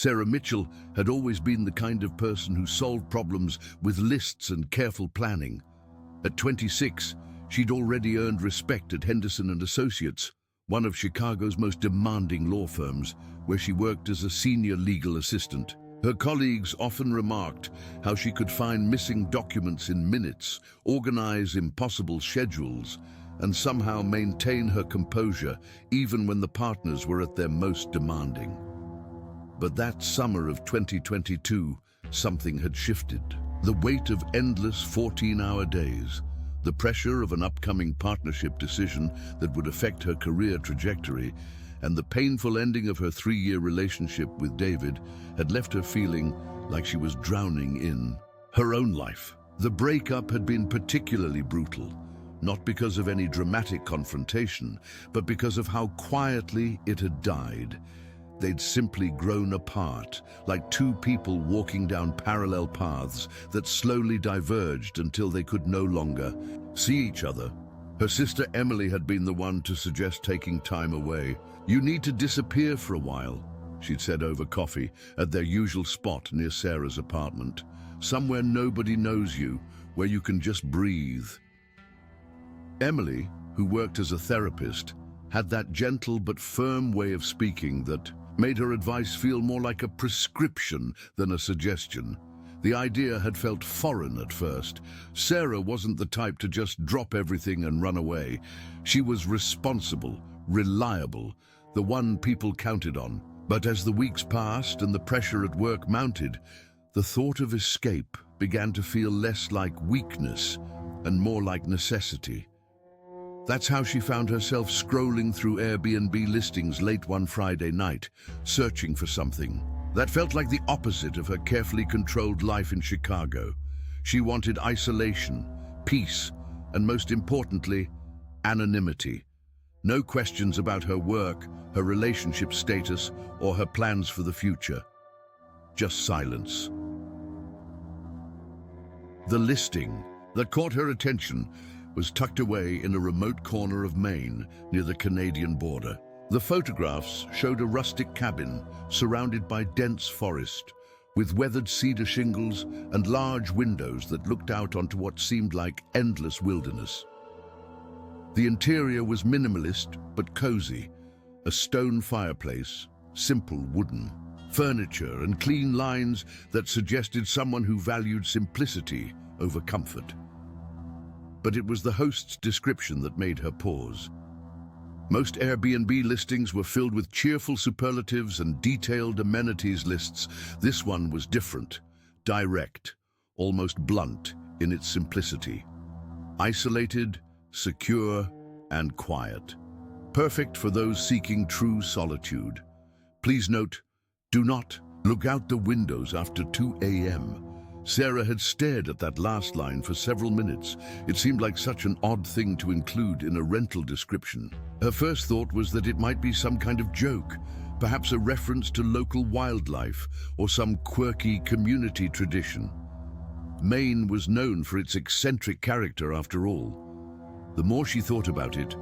Sarah Mitchell had always been the kind of person who solved problems with lists and careful planning. At 26, she'd already earned respect at Henderson and Associates, one of Chicago's most demanding law firms, where she worked as a senior legal assistant. Her colleagues often remarked how she could find missing documents in minutes, organize impossible schedules, and somehow maintain her composure even when the partners were at their most demanding. But that summer of 2022, something had shifted. The weight of endless 14-hour days, the pressure of an upcoming partnership decision that would affect her career trajectory, and the painful ending of her 3-year relationship with David had left her feeling like she was drowning in her own life. The breakup had been particularly brutal, not because of any dramatic confrontation, but because of how quietly it had died. They'd simply grown apart, like two people walking down parallel paths that slowly diverged until they could no longer see each other. Her sister Emily had been the one to suggest taking time away. "You need to disappear for a while," she'd said over coffee at their usual spot near Sarah's apartment. "Somewhere nobody knows you, where you can just breathe." Emily, who worked as a therapist, had that gentle but firm way of speaking that made her advice feel more like a prescription than a suggestion. The idea had felt foreign at first. Sarah wasn't the type to just drop everything and run away. She was responsible, reliable, the one people counted on. But as the weeks passed and the pressure at work mounted, the thought of escape began to feel less like weakness and more like necessity. That's how she found herself scrolling through Airbnb listings late one Friday night, searching for something that felt like the opposite of her carefully controlled life in Chicago. She wanted isolation, peace, and most importantly, anonymity. No questions about her work, her relationship status, or her plans for the future. Just silence. The listing that caught her attention was tucked away in a remote corner of Maine near the Canadian border. The photographs showed a rustic cabin surrounded by dense forest, with weathered cedar shingles and large windows that looked out onto what seemed like endless wilderness. The interior was minimalist but cozy, a stone fireplace, simple wooden furniture, and clean lines that suggested someone who valued simplicity over comfort. But it was the host's description that made her pause. Most Airbnb listings were filled with cheerful superlatives and detailed amenities lists. This one was different, direct, almost blunt in its simplicity. Isolated, secure, and quiet. Perfect for those seeking true solitude. Please note, do not look out the windows after 2 a.m. Sarah had stared at that last line for several minutes. It seemed like such an odd thing to include in a rental description. Her first thought was that it might be some kind of joke, perhaps a reference to local wildlife or some quirky community tradition. Maine was known for its eccentric character after all. The more she thought about it,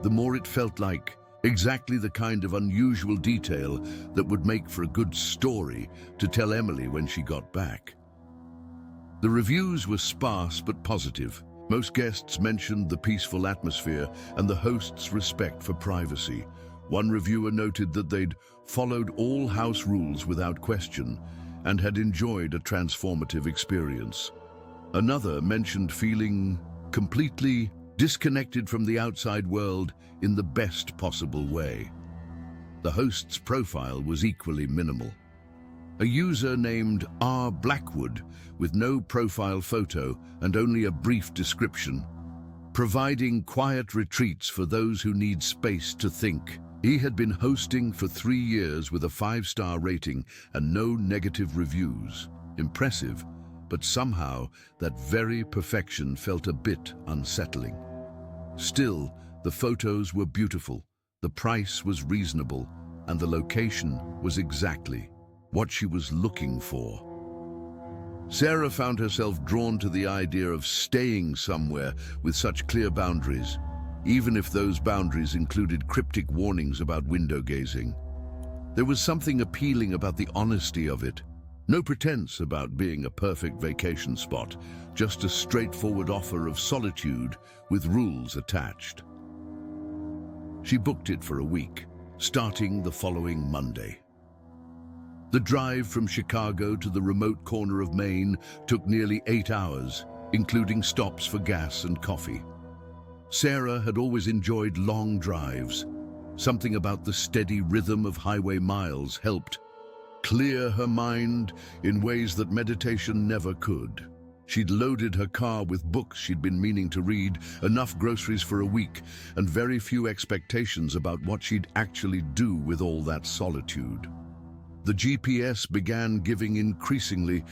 the more it felt like exactly the kind of unusual detail that would make for a good story to tell Emily when she got back. The reviews were sparse but positive. Most guests mentioned the peaceful atmosphere and the host's respect for privacy. One reviewer noted that they'd followed all house rules without question and had enjoyed a transformative experience. Another mentioned feeling completely disconnected from the outside world in the best possible way. The host's profile was equally minimal. A user named R. Blackwood, with no profile photo and only a brief description, providing quiet retreats for those who need space to think. He had been hosting for 3 years with a 5-star rating and no negative reviews. Impressive, but somehow that very perfection felt a bit unsettling. Still, the photos were beautiful, the price was reasonable, and the location was exactly what she was looking for. Sarah found herself drawn to the idea of staying somewhere with such clear boundaries, even if those boundaries included cryptic warnings about window gazing. There was something appealing about the honesty of it. No pretense about being a perfect vacation spot, just a straightforward offer of solitude with rules attached. She booked it for a week, starting the following Monday. The drive from Chicago to the remote corner of Maine took nearly 8 hours, including stops for gas and coffee. Sarah had always enjoyed long drives. Something about the steady rhythm of highway miles helped clear her mind in ways that meditation never could. She'd loaded her car with books she'd been meaning to read, enough groceries for a week, and very few expectations about what she'd actually do with all that solitude. The GPS began giving increasingly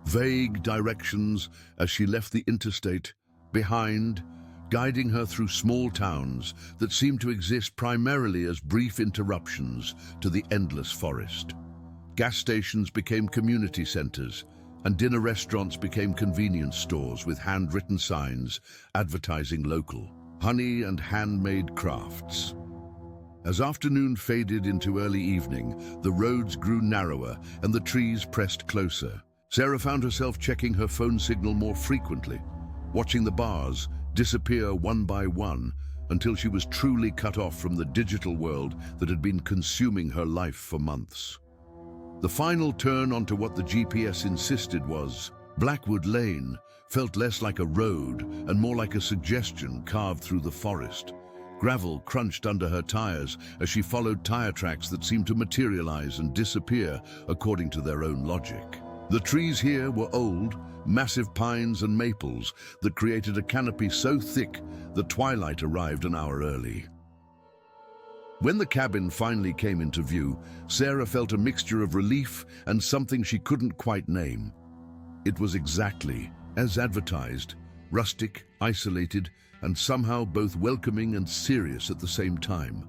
vague directions as she left the interstate behind, guiding her through small towns that seemed to exist primarily as brief interruptions to the endless forest. Gas stations became community centers, and dinner restaurants became convenience stores with handwritten signs advertising local honey and handmade crafts. As afternoon faded into early evening, the roads grew narrower and the trees pressed closer. Sarah found herself checking her phone signal more frequently, watching the bars disappear one by one until she was truly cut off from the digital world that had been consuming her life for months. The final turn onto what the GPS insisted was Blackwood Lane felt less like a road and more like a suggestion carved through the forest. Gravel crunched under her tires as she followed tire tracks that seemed to materialize and disappear according to their own logic. The trees here were old, massive pines and maples that created a canopy so thick that twilight arrived an hour early. When the cabin finally came into view, Sarah felt a mixture of relief and something she couldn't quite name. It was exactly as advertised, rustic, isolated, and somehow both welcoming and serious at the same time.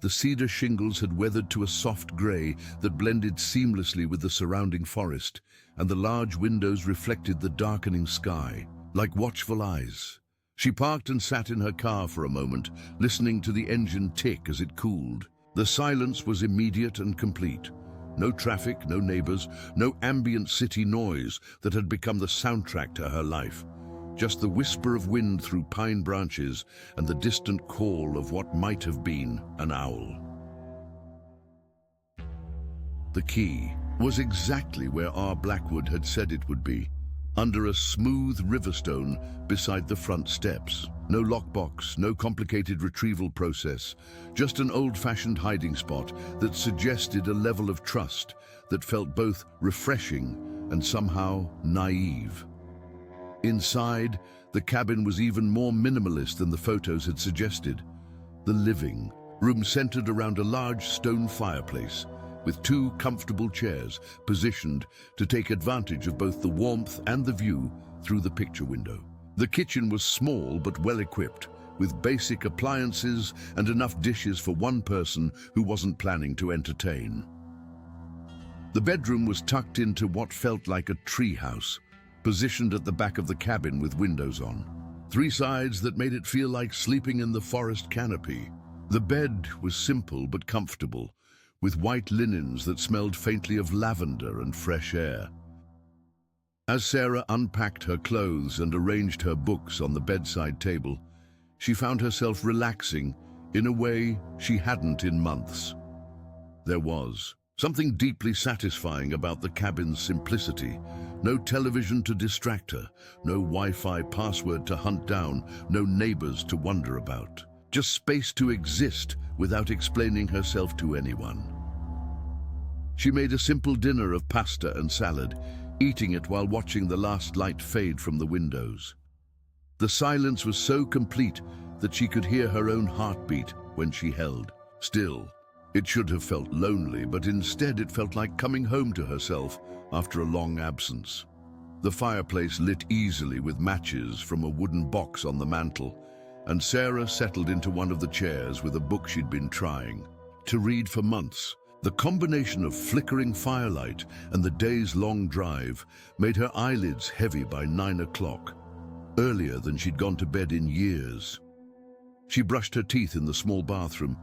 The cedar shingles had weathered to a soft grey that blended seamlessly with the surrounding forest, and the large windows reflected the darkening sky, like watchful eyes. She parked and sat in her car for a moment, listening to the engine tick as it cooled. The silence was immediate and complete. No traffic, no neighbors, no ambient city noise that had become the soundtrack to her life. Just the whisper of wind through pine branches and the distant call of what might have been an owl. The key was exactly where R. Blackwood had said it would be, under a smooth riverstone beside the front steps. No lockbox, no complicated retrieval process, just an old-fashioned hiding spot that suggested a level of trust that felt both refreshing and somehow naive. Inside, the cabin was even more minimalist than the photos had suggested. The living room centered around a large stone fireplace, with 2 comfortable chairs positioned to take advantage of both the warmth and the view through the picture window. The kitchen was small but well-equipped, with basic appliances and enough dishes for one person who wasn't planning to entertain. The bedroom was tucked into what felt like a treehouse, positioned at the back of the cabin with windows on. 3 sides that made it feel like sleeping in the forest canopy. The bed was simple but comfortable, with white linens that smelled faintly of lavender and fresh air. As Sarah unpacked her clothes and arranged her books on the bedside table, she found herself relaxing in a way she hadn't in months. There was something deeply satisfying about the cabin's simplicity. No television to distract her, no Wi-Fi password to hunt down, no neighbors to wonder about. Just space to exist without explaining herself to anyone. She made a simple dinner of pasta and salad, eating it while watching the last light fade from the windows. The silence was so complete that she could hear her own heartbeat when she held still. It should have felt lonely, but instead it felt like coming home to herself after a long absence. The fireplace lit easily with matches from a wooden box on the mantel, and Sarah settled into one of the chairs with a book she'd been trying to read for months. The combination of flickering firelight and the day's-long drive made her eyelids heavy by 9 o'clock, earlier than she'd gone to bed in years. She brushed her teeth in the small bathroom,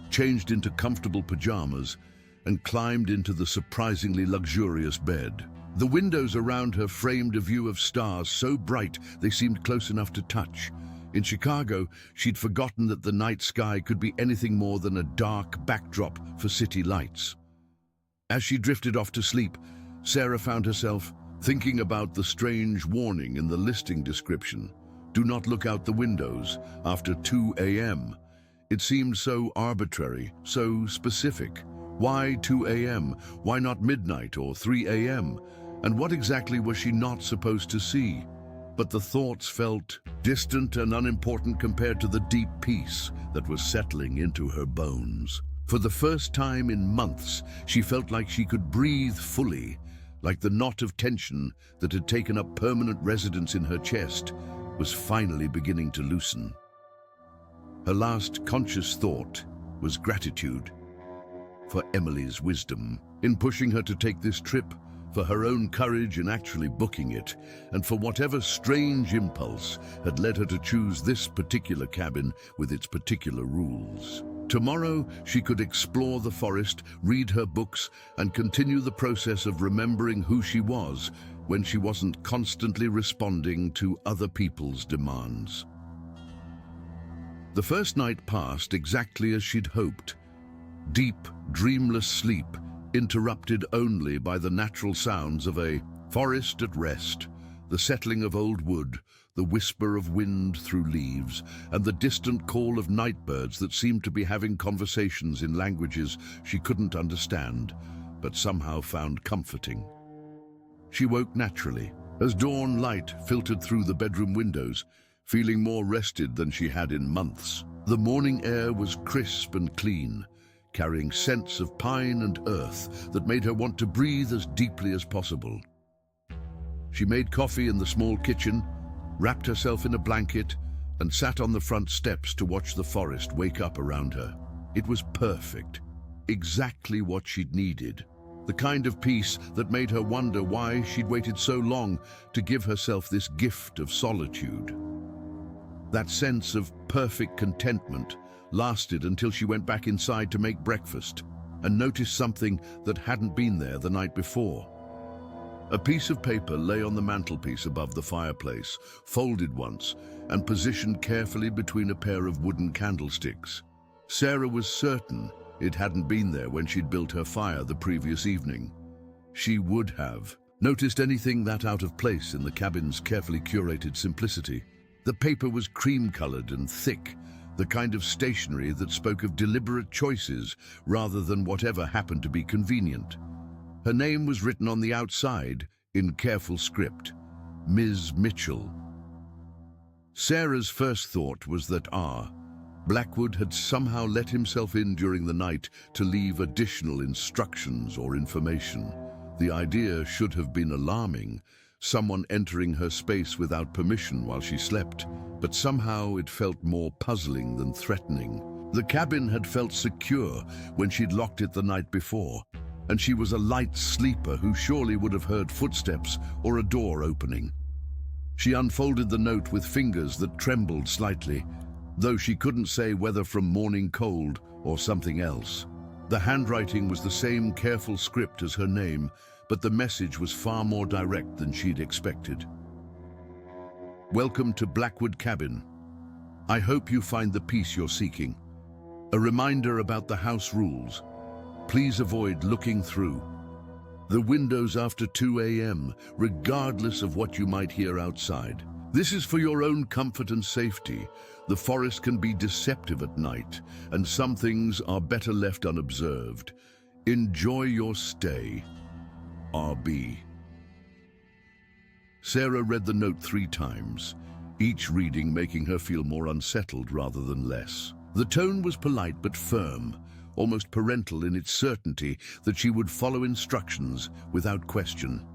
changed into comfortable pajamas, and climbed into the surprisingly luxurious bed. The windows around her framed a view of stars so bright they seemed close enough to touch. In Chicago, she'd forgotten that the night sky could be anything more than a dark backdrop for city lights. As she drifted off to sleep, Sarah found herself thinking about the strange warning in the listing description. Do not look out the windows after 2 a.m. It seemed so arbitrary, so specific. Why 2 a.m.? Why not midnight or 3 a.m.? And what exactly was she not supposed to see? But the thoughts felt distant and unimportant compared to the deep peace that was settling into her bones. For the first time in months, she felt like she could breathe fully, like the knot of tension that had taken up permanent residence in her chest was finally beginning to loosen. Her last conscious thought was gratitude for Emily's wisdom in pushing her to take this trip, for her own courage in actually booking it, and for whatever strange impulse had led her to choose this particular cabin with its particular rules. Tomorrow, she could explore the forest, read her books, and continue the process of remembering who she was when she wasn't constantly responding to other people's demands. The first night passed exactly as she'd hoped. Deep, dreamless sleep, interrupted only by the natural sounds of a forest at rest, the settling of old wood, the whisper of wind through leaves, and the distant call of night birds that seemed to be having conversations in languages she couldn't understand, but somehow found comforting. She woke naturally, as dawn light filtered through the bedroom windows, feeling more rested than she had in months. The morning air was crisp and clean, carrying scents of pine and earth that made her want to breathe as deeply as possible. She made coffee in the small kitchen, wrapped herself in a blanket, and sat on the front steps to watch the forest wake up around her. It was perfect, exactly what she'd needed. The kind of peace that made her wonder why she'd waited so long to give herself this gift of solitude. That sense of perfect contentment lasted until she went back inside to make breakfast and noticed something that hadn't been there the night before. A piece of paper lay on the mantelpiece above the fireplace, folded once and positioned carefully between a pair of wooden candlesticks. Sarah was certain it hadn't been there when she'd built her fire the previous evening. She would have noticed anything that out of place in the cabin's carefully curated simplicity. The paper was cream-colored and thick, the kind of stationery that spoke of deliberate choices rather than whatever happened to be convenient. Her name was written on the outside in careful script, Ms. Mitchell. Sarah's first thought was that Blackwood had somehow let himself in during the night to leave additional instructions or information. The idea should have been alarming, someone entering her space without permission while she slept, but somehow it felt more puzzling than threatening. The cabin had felt secure when she'd locked it the night before, and she was a light sleeper who surely would have heard footsteps or a door opening. She unfolded the note with fingers that trembled slightly, though she couldn't say whether from morning cold or something else. The handwriting was the same careful script as her name, but the message was far more direct than she'd expected. Welcome to Blackwood Cabin. I hope you find the peace you're seeking. A reminder about the house rules. Please avoid looking through the windows after 2 a.m., regardless of what you might hear outside. This is for your own comfort and safety. The forest can be deceptive at night, and some things are better left unobserved. Enjoy your stay. RB. Sarah read the note 3 times, each reading making her feel more unsettled rather than less. The tone was polite but firm, almost parental in its certainty that she would follow instructions without question.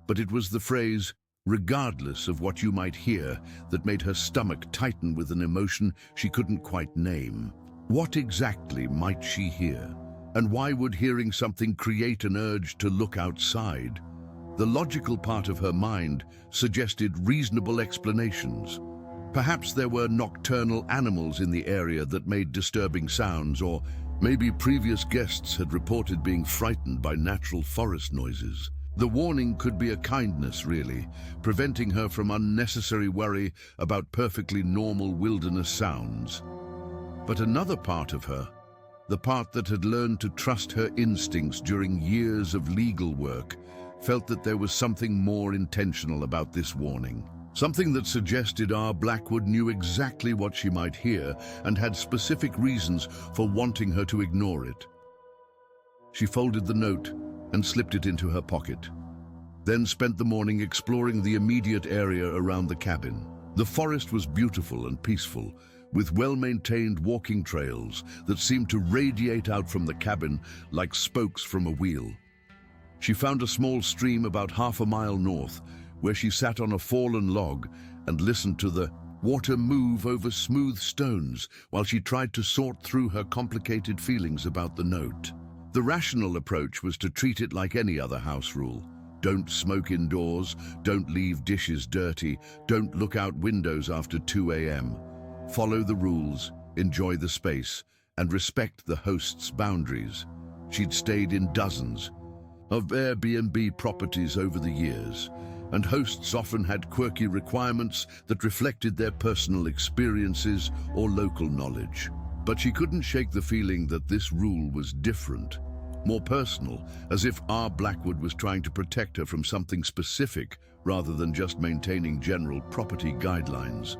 But it was the phrase, regardless of what you might hear, that made her stomach tighten with an emotion she couldn't quite name. What exactly might she hear? And why would hearing something create an urge to look outside? The logical part of her mind suggested reasonable explanations. Perhaps there were nocturnal animals in the area that made disturbing sounds, or Maybe previous guests had reported being frightened by natural forest noises. The warning could be a kindness, really, preventing her from unnecessary worry about perfectly normal wilderness sounds. But another part of her, the part that had learned to trust her instincts during years of legal work, felt that there was something more intentional about this warning. Something that suggested R. Blackwood knew exactly what she might hear and had specific reasons for wanting her to ignore it. She folded the note and slipped it into her pocket, then spent the morning exploring the immediate area around the cabin. The forest was beautiful and peaceful, with well-maintained walking trails that seemed to radiate out from the cabin like spokes from a wheel. She found a small stream about half a mile north, where she sat on a fallen log and listened to the water move over smooth stones while she tried to sort through her complicated feelings about the note. The rational approach was to treat it like any other house rule. Don't smoke indoors, don't leave dishes dirty, don't look out windows after 2 a.m. Follow the rules, enjoy the space, and respect the host's boundaries. She'd stayed in dozens of Airbnb properties over the years, and hosts often had quirky requirements that reflected their personal experiences or local knowledge. But she couldn't shake the feeling that this rule was different, more personal, as if R. Blackwood was trying to protect her from something specific rather than just maintaining general property guidelines.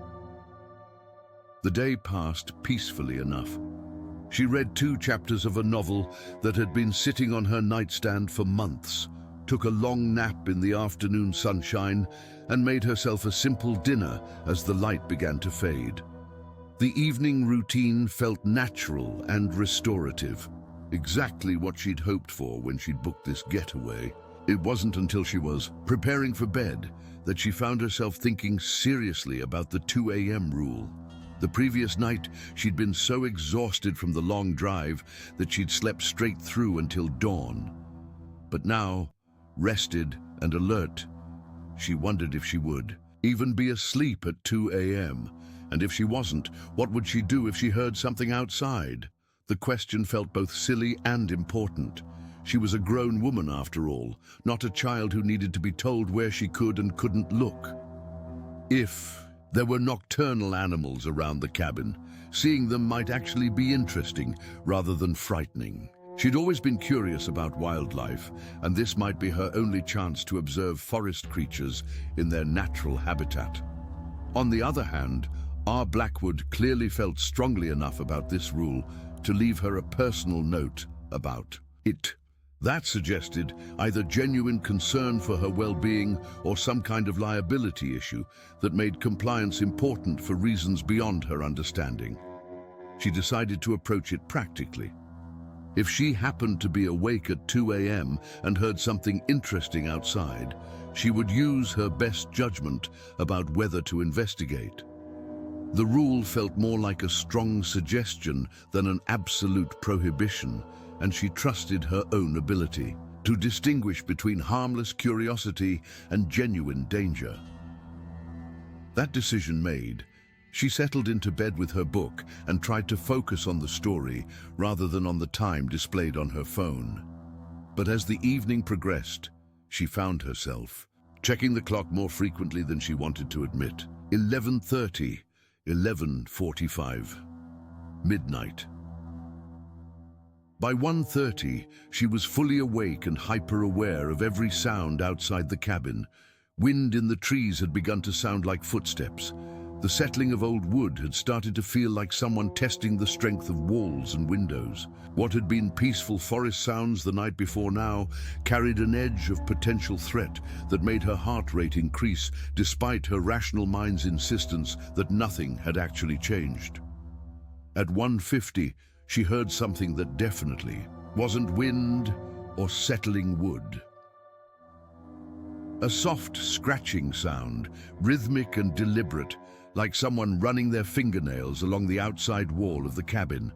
The day passed peacefully enough. She read 2 chapters of a novel that had been sitting on her nightstand for months, took a long nap in the afternoon sunshine, and made herself a simple dinner as the light began to fade. The evening routine felt natural and restorative, exactly what she'd hoped for when she'd booked this getaway. It wasn't until she was preparing for bed that she found herself thinking seriously about the 2 a.m. rule. The previous night, she'd been so exhausted from the long drive that she'd slept straight through until dawn. But now, rested and alert, she wondered if she would even be asleep at 2 a.m. And if she wasn't, what would she do if she heard something outside? The question felt both silly and important. She was a grown woman after all, not a child who needed to be told where she could and couldn't look. If there were nocturnal animals around the cabin, seeing them might actually be interesting rather than frightening. She'd always been curious about wildlife, and this might be her only chance to observe forest creatures in their natural habitat. On the other hand, R. Blackwood clearly felt strongly enough about this rule to leave her a personal note about it. That suggested either genuine concern for her well-being or some kind of liability issue that made compliance important for reasons beyond her understanding. She decided to approach it practically. If she happened to be awake at 2 a.m. and heard something interesting outside, she would use her best judgment about whether to investigate. The rule felt more like a strong suggestion than an absolute prohibition, and she trusted her own ability to distinguish between harmless curiosity and genuine danger. That decision made, she settled into bed with her book and tried to focus on the story rather than on the time displayed on her phone. But as the evening progressed, she found herself checking the clock more frequently than she wanted to admit. 11:30, 11:45, midnight. By 1:30, she was fully awake and hyper-aware of every sound outside the cabin. Wind in the trees had begun to sound like footsteps. The settling of old wood had started to feel like someone testing the strength of walls and windows. What had been peaceful forest sounds the night before now carried an edge of potential threat that made her heart rate increase despite her rational mind's insistence that nothing had actually changed. At 1:50, she heard something that definitely wasn't wind or settling wood. A soft scratching sound, rhythmic and deliberate, like someone running their fingernails along the outside wall of the cabin.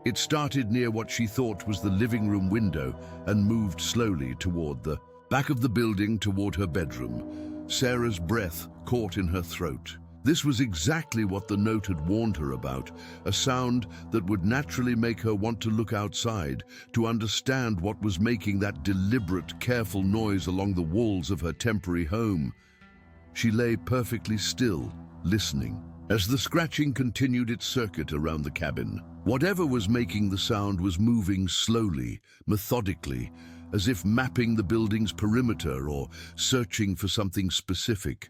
It started near what she thought was the living room window and moved slowly toward the back of the building toward her bedroom. Sarah's breath caught in her throat. This was exactly what the note had warned her about, a sound that would naturally make her want to look outside, to understand what was making that deliberate, careful noise along the walls of her temporary home. She lay perfectly still, listening. As the scratching continued its circuit around the cabin, whatever was making the sound was moving slowly, methodically, as if mapping the building's perimeter or searching for something specific.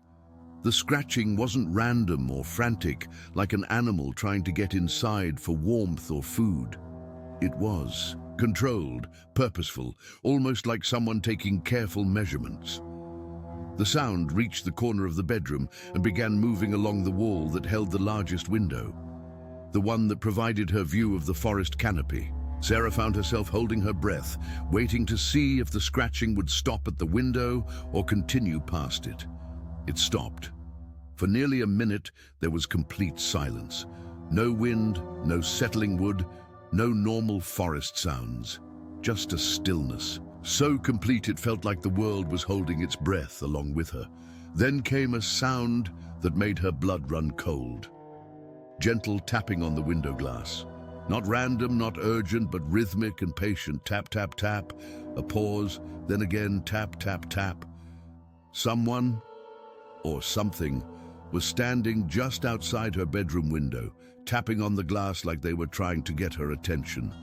The scratching wasn't random or frantic, like an animal trying to get inside for warmth or food. It was controlled, purposeful, almost like someone taking careful measurements. The sound reached the corner of the bedroom and began moving along the wall that held the largest window, the one that provided her view of the forest canopy. Sarah found herself holding her breath, waiting to see if the scratching would stop at the window or continue past it. It stopped. For nearly a minute, there was complete silence. No wind, no settling wood, no normal forest sounds. Just a stillness. So complete it felt like the world was holding its breath along with her. Then came a sound that made her blood run cold. Gentle tapping on the window glass. Not random, not urgent, but rhythmic and patient. Tap, tap, tap. A pause, then again tap, tap, tap. Someone, or something, was standing just outside her bedroom window, tapping on the glass like they were trying to get her attention.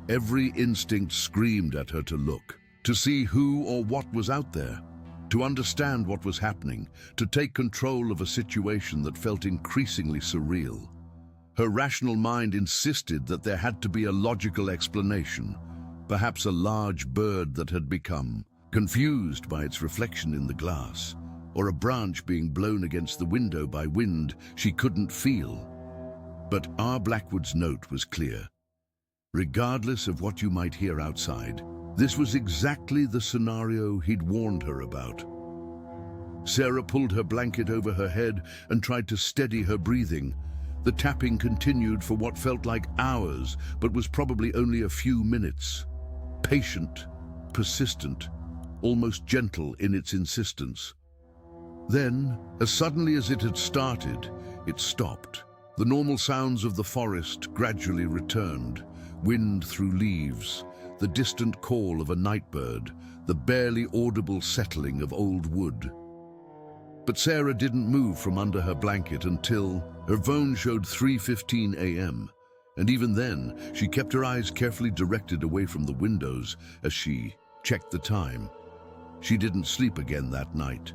Every instinct screamed at her to look, to see who or what was out there, to understand what was happening, to take control of a situation that felt increasingly surreal. Her rational mind insisted that there had to be a logical explanation, perhaps a large bird that had become confused by its reflection in the glass, or a branch being blown against the window by wind she couldn't feel. But R. Blackwood's note was clear. Regardless of what you might hear outside, this was exactly the scenario he'd warned her about. Sarah pulled her blanket over her head and tried to steady her breathing. The tapping continued for what felt like hours, but was probably only a few minutes. Patient, persistent, almost gentle in its insistence. Then, as suddenly as it had started, it stopped. The normal sounds of the forest gradually returned. Wind through leaves, the distant call of a nightbird, the barely audible settling of old wood. But Sarah didn't move from under her blanket until her phone showed 3:15 a.m. And even then, she kept her eyes carefully directed away from the windows as she checked the time. She didn't sleep again that night.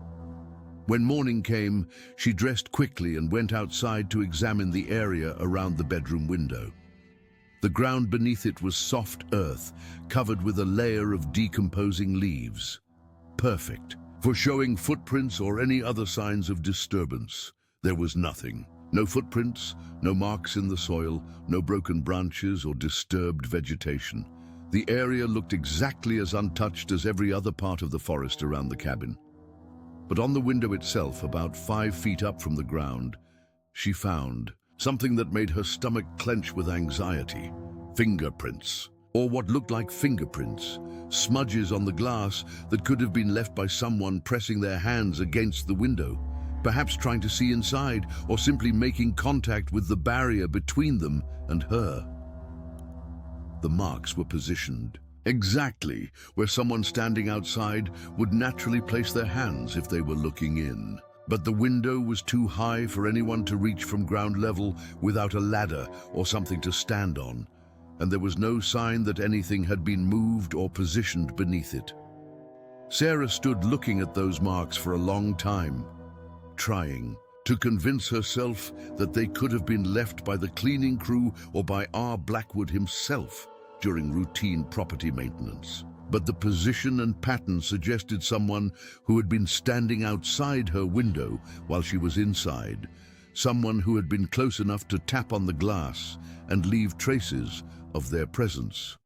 When morning came, she dressed quickly and went outside to examine the area around the bedroom window. The ground beneath it was soft earth, covered with a layer of decomposing leaves. Perfect for showing footprints or any other signs of disturbance. There was nothing. No footprints, no marks in the soil, no broken branches or disturbed vegetation. The area looked exactly as untouched as every other part of the forest around the cabin. But on the window itself, about 5 feet up from the ground, she found something that made her stomach clench with anxiety. Fingerprints, or what looked like fingerprints, smudges on the glass that could have been left by someone pressing their hands against the window, perhaps trying to see inside or simply making contact with the barrier between them and her. The marks were positioned exactly where someone standing outside would naturally place their hands if they were looking in. But the window was too high for anyone to reach from ground level without a ladder or something to stand on, and there was no sign that anything had been moved or positioned beneath it. Sarah stood looking at those marks for a long time, trying to convince herself that they could have been left by the cleaning crew or by R. Blackwood himself during routine property maintenance. But the position and pattern suggested someone who had been standing outside her window while she was inside, someone who had been close enough to tap on the glass and leave traces of their presence.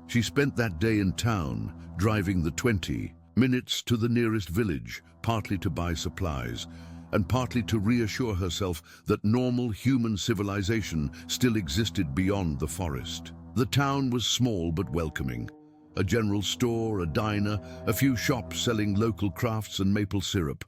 She spent that day in town, driving the 20 minutes to the nearest village, partly to buy supplies, and partly to reassure herself that normal human civilization still existed beyond the forest. The town was small but welcoming. A general store, a diner, a few shops selling local crafts and maple syrup.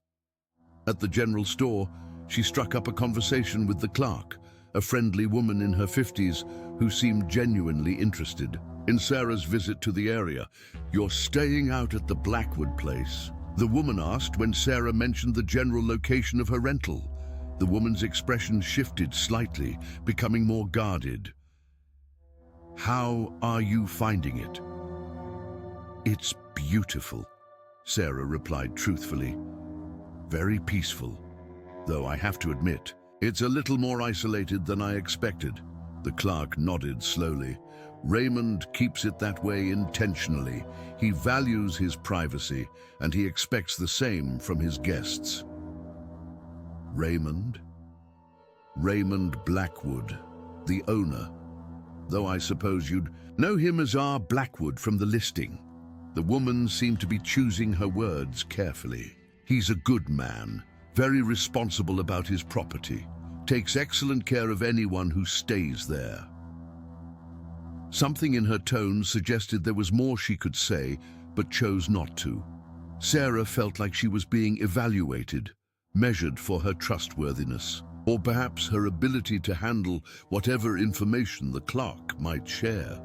At the general store, She struck up a conversation with the clerk, a friendly woman in her 50s who seemed genuinely interested. In Sarah's visit to the area, "You're staying out at the Blackwood place?" the woman asked when Sarah mentioned the general location of her rental. The woman's expression shifted slightly, becoming more guarded. "How are you finding it?" "It's beautiful," Sarah replied truthfully. "Very peaceful, though I have to admit, it's a little more isolated than I expected." The clerk nodded slowly. "Raymond keeps it that way intentionally. He values his privacy, and he expects the same from his guests." Raymond? Raymond Blackwood, the owner. Though I suppose you'd know him as R. Blackwood from the listing. The woman seemed to be choosing her words carefully. "He's a good man, very responsible about his property, takes excellent care of anyone who stays there." Something in her tone suggested there was more she could say, but chose not to. Sarah felt like she was being evaluated, measured for her trustworthiness, or perhaps her ability to handle whatever information the clerk might share.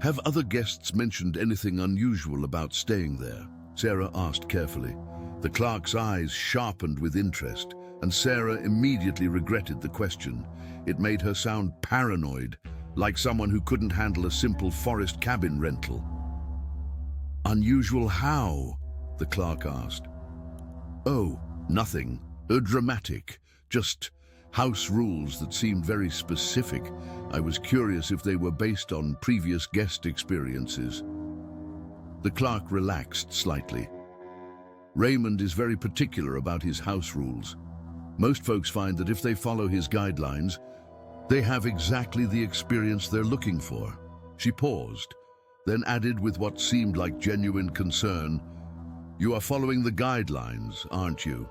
"Have other guests mentioned anything unusual about staying there?" Sarah asked carefully. The clerk's eyes sharpened with interest, and Sarah immediately regretted the question. It made her sound paranoid, like someone who couldn't handle a simple forest cabin rental. "Unusual how?" the clerk asked. "Oh, nothing. Dramatic. Just house rules that seemed very specific. I was curious if they were based on previous guest experiences." The clerk relaxed slightly. "Raymond is very particular about his house rules. Most folks find that if they follow his guidelines, they have exactly the experience they're looking for." She paused, then added with what seemed like genuine concern, "You are following the guidelines, aren't you?"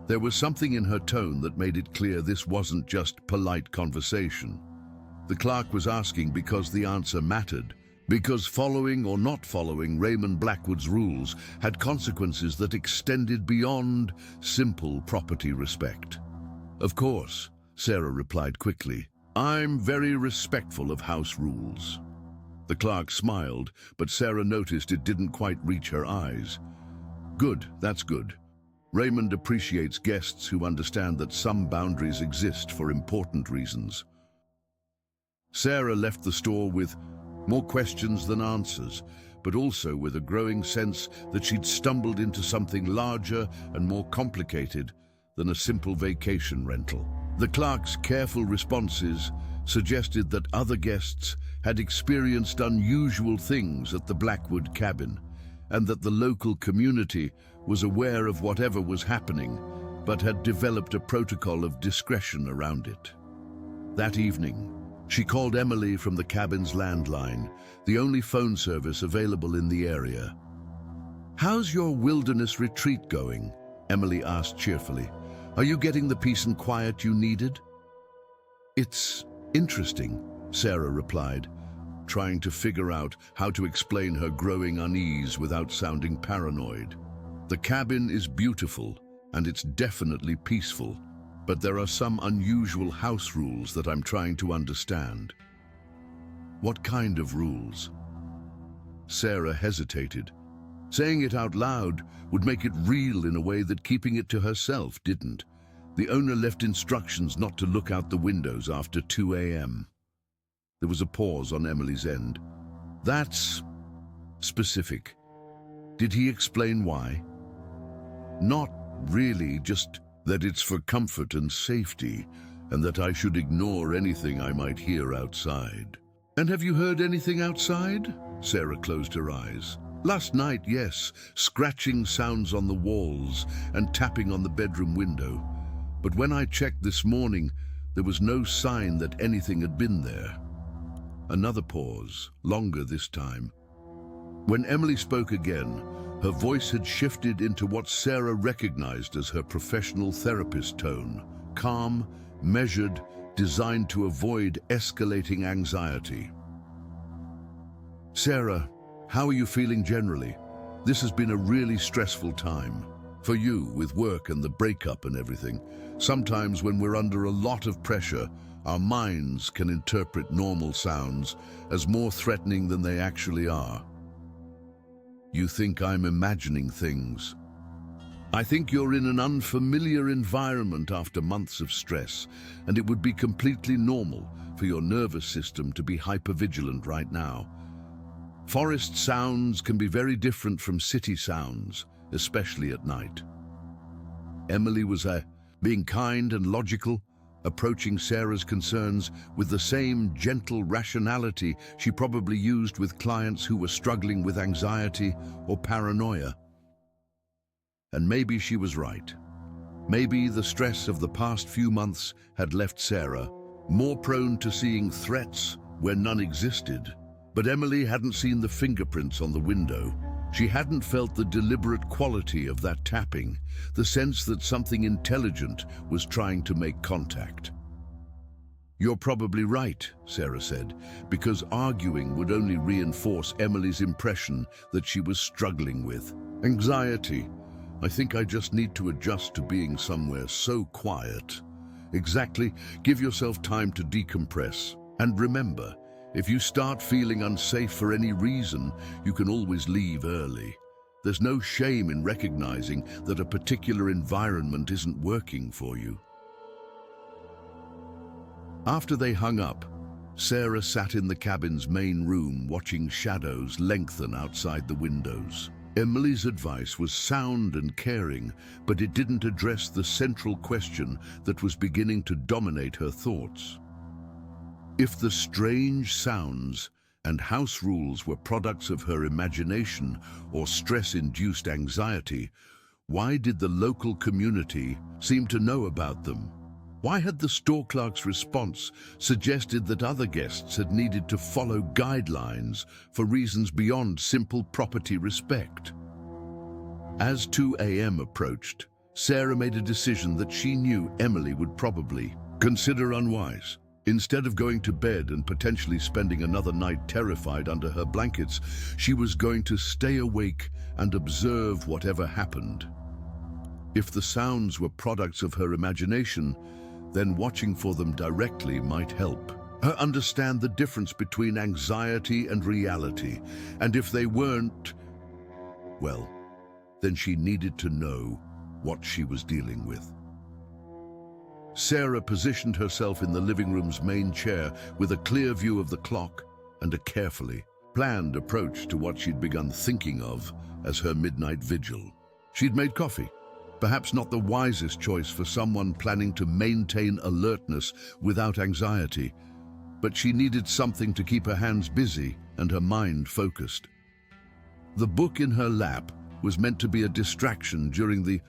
There was something in her tone that made it clear this wasn't just polite conversation. The clerk was asking because the answer mattered, because following or not following Raymond Blackwood's rules had consequences that extended beyond simple property respect. "Of course," Sarah replied quickly. "I'm very respectful of house rules." The clerk smiled, but Sarah noticed it didn't quite reach her eyes. "Good, that's good. Raymond appreciates guests who understand that some boundaries exist for important reasons." Sarah left the store with more questions than answers, but also with a growing sense that she'd stumbled into something larger and more complicated than a simple vacation rental. The clerk's careful responses suggested that other guests had experienced unusual things at the Blackwood cabin, and that the local community was aware of whatever was happening, but had developed a protocol of discretion around it. That evening, she called Emily from the cabin's landline, the only phone service available in the area. "How's your wilderness retreat going?" Emily asked cheerfully. "Are you getting the peace and quiet you needed?" "It's interesting," Sarah replied, trying to figure out how to explain her growing unease without sounding paranoid. "The cabin is beautiful, and it's definitely peaceful, but there are some unusual house rules that I'm trying to understand." "What kind of rules?" Sarah hesitated. Saying it out loud would make it real in a way that keeping it to herself didn't. The owner left instructions not to look out the windows after 2 a.m. There was a pause on Emily's end. "That's specific. Did he explain why?" "Not really, just that it's for comfort and safety, and that I should ignore anything I might hear outside." "And have you heard anything outside?" Sarah closed her eyes. "Last night, yes, scratching sounds on the walls and tapping on the bedroom window. But when I checked this morning, there was no sign that anything had been there." Another pause, longer this time. When Emily spoke again, her voice had shifted into what Sarah recognized as her professional therapist tone, calm, measured, designed to avoid escalating anxiety. "Sarah, how are you feeling generally? This has been a really stressful time." For you, with work and the breakup and everything, sometimes when we're under a lot of pressure, our minds can interpret normal sounds as more threatening than they actually are. You think I'm imagining things. I think you're in an unfamiliar environment after months of stress, and it would be completely normal for your nervous system to be hypervigilant right now. Forest sounds can be very different from city sounds, especially at night. Emily was being kind and logical, approaching Sarah's concerns with the same gentle rationality she probably used with clients who were struggling with anxiety or paranoia. And maybe she was right. Maybe the stress of the past few months had left Sarah more prone to seeing threats where none existed. But Emily hadn't seen the fingerprints on the window. She hadn't felt the deliberate quality of that tapping, the sense that something intelligent was trying to make contact. "You're probably right," Sarah said, because arguing would only reinforce Emily's impression that she was struggling with anxiety. "I think I just need to adjust to being somewhere so quiet." Exactly. Give yourself time to decompress. And remember, if you start feeling unsafe for any reason, you can always leave early. There's no shame in recognizing that a particular environment isn't working for you. After they hung up, Sarah sat in the cabin's main room watching shadows lengthen outside the windows. Emily's advice was sound and caring, but it didn't address the central question that was beginning to dominate her thoughts. If the strange sounds and house rules were products of her imagination or stress-induced anxiety, why did the local community seem to know about them? Why had the store clerk's response suggested that other guests had needed to follow guidelines for reasons beyond simple property respect? As 2 a.m. approached, Sarah made a decision that she knew Emily would probably consider unwise. Instead of going to bed and potentially spending another night terrified under her blankets, she was going to stay awake and observe whatever happened. If the sounds were products of her imagination, then watching for them directly might help her understand the difference between anxiety and reality. And if they weren't, well, then she needed to know what she was dealing with. Sarah positioned herself in the living room's main chair with a clear view of the clock and a carefully planned approach to what she'd begun thinking of as her midnight vigil. She'd made coffee. Perhaps not the wisest choice for someone planning to maintain alertness without anxiety, but she needed something to keep her hands busy and her mind focused. The book in her lap was meant to be a distraction during the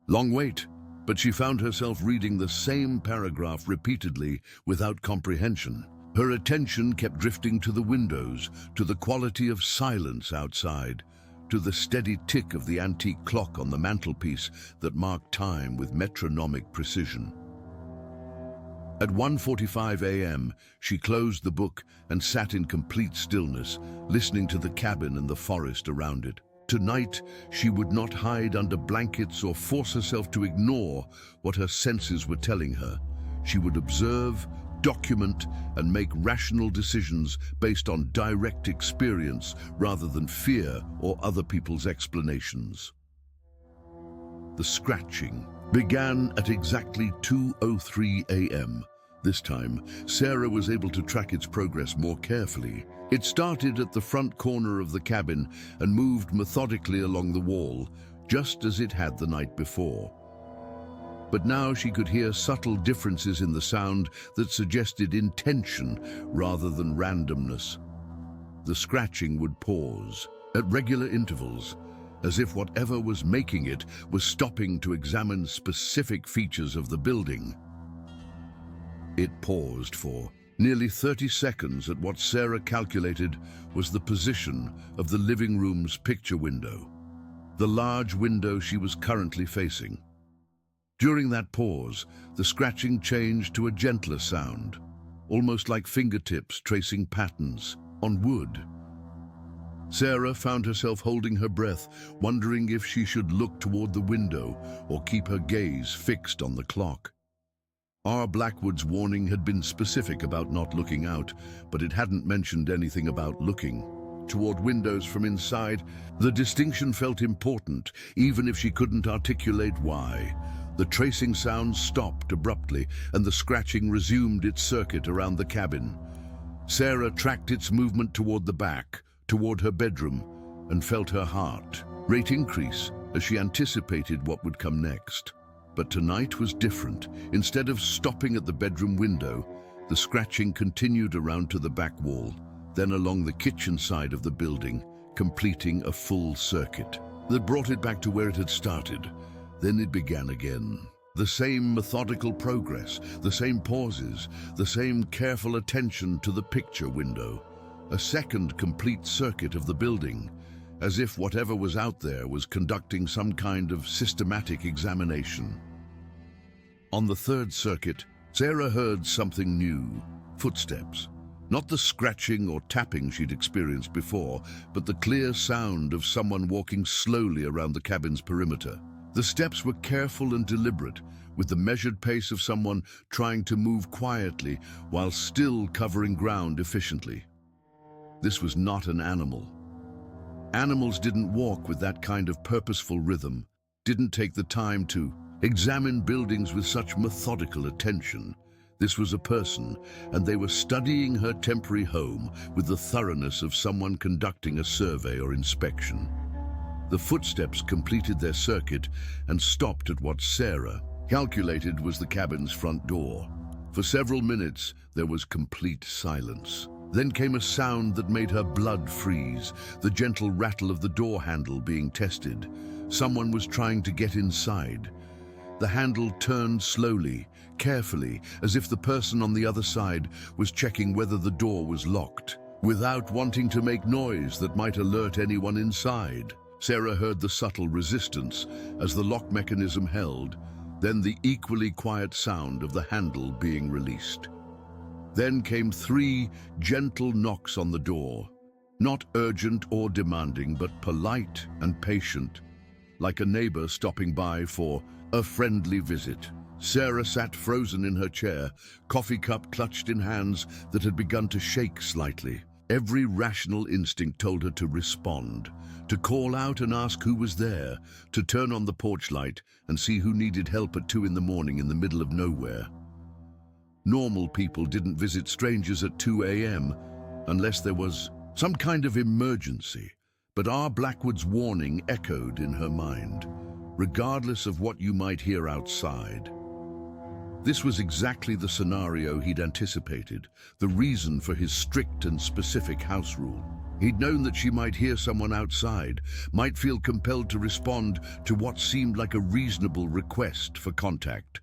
long wait, but she found herself reading the same paragraph repeatedly without comprehension. Her attention kept drifting to the windows, to the quality of silence outside, to the steady tick of the antique clock on the mantelpiece that marked time with metronomic precision. At 1:45 a.m., she closed the book and sat in complete stillness, listening to the cabin and the forest around it. Tonight, she would not hide under blankets or force herself to ignore what her senses were telling her. She would observe, document, and make rational decisions based on direct experience rather than fear or other people's explanations. The scratching began at exactly 2:03 a.m. This time, Sarah was able to track its progress more carefully. It started at the front corner of the cabin and moved methodically along the wall, just as it had the night before. But now she could hear subtle differences in the sound that suggested intention rather than randomness. The scratching would pause at regular intervals, as if whatever was making it was stopping to examine specific features of the building. It paused for nearly 30 seconds at what Sarah calculated was the position of the living room's picture window, the large window she was currently facing. During that pause, the scratching changed to a gentler sound, almost like fingertips tracing patterns on wood. Sarah found herself holding her breath, wondering if she should look toward the window or keep her gaze fixed on the clock. R. Blackwood's warning had been specific about not looking out, but it hadn't mentioned anything about looking toward windows from inside. The distinction felt important, even if she couldn't articulate why. The tracing sound stopped abruptly, and the scratching resumed its circuit around the cabin. Sarah tracked its movement toward the back, toward her bedroom, and felt her heart rate increase as she anticipated what would come next. But tonight was different. Instead of stopping at the bedroom window, the scratching continued around to the back wall, then along the kitchen side of the building, completing a full circuit that brought it back to where it had started. Then it began again. The same methodical progress, the same pauses, the same careful attention to the picture window. A second complete circuit of the building, as if whatever was out there was conducting some kind of systematic examination. On the third circuit, Sarah heard something new: footsteps. Not the scratching or tapping she'd experienced before, but the clear sound of someone walking slowly around the cabin's perimeter. The steps were careful and deliberate, with the measured pace of someone trying to move quietly while still covering ground efficiently. This was not an animal. Animals didn't walk with that kind of purposeful rhythm, didn't take the time to examine buildings with such methodical attention. This was a person, and they were studying her temporary home with the thoroughness of someone conducting a survey or inspection. The footsteps completed their circuit and stopped at what Sarah calculated was the cabin's front door. For several minutes, there was complete silence. Then came a sound that made her blood freeze, the gentle rattle of the door handle being tested. Someone was trying to get inside. The handle turned slowly, carefully, as if the person on the other side was checking whether the door was locked, without wanting to make noise that might alert anyone inside. Sarah heard the subtle resistance as the lock mechanism held, then the equally quiet sound of the handle being released. Then came 3 gentle knocks on the door, not urgent or demanding, but polite and patient, like a neighbor stopping by for a friendly visit. Sarah sat frozen in her chair, coffee cup clutched in hands that had begun to shake slightly. Every rational instinct told her to respond, to call out and ask who was there, to turn on the porch light and see who needed help at 2 in the morning in the middle of nowhere. Normal people didn't visit strangers at 2 a.m. unless there was some kind of emergency, but R. Blackwood's warning echoed in her mind, regardless of what you might hear outside. This was exactly the scenario he'd anticipated, the reason for his strict and specific house rule. He'd known that she might hear someone outside, might feel compelled to respond to what seemed like a reasonable request for contact.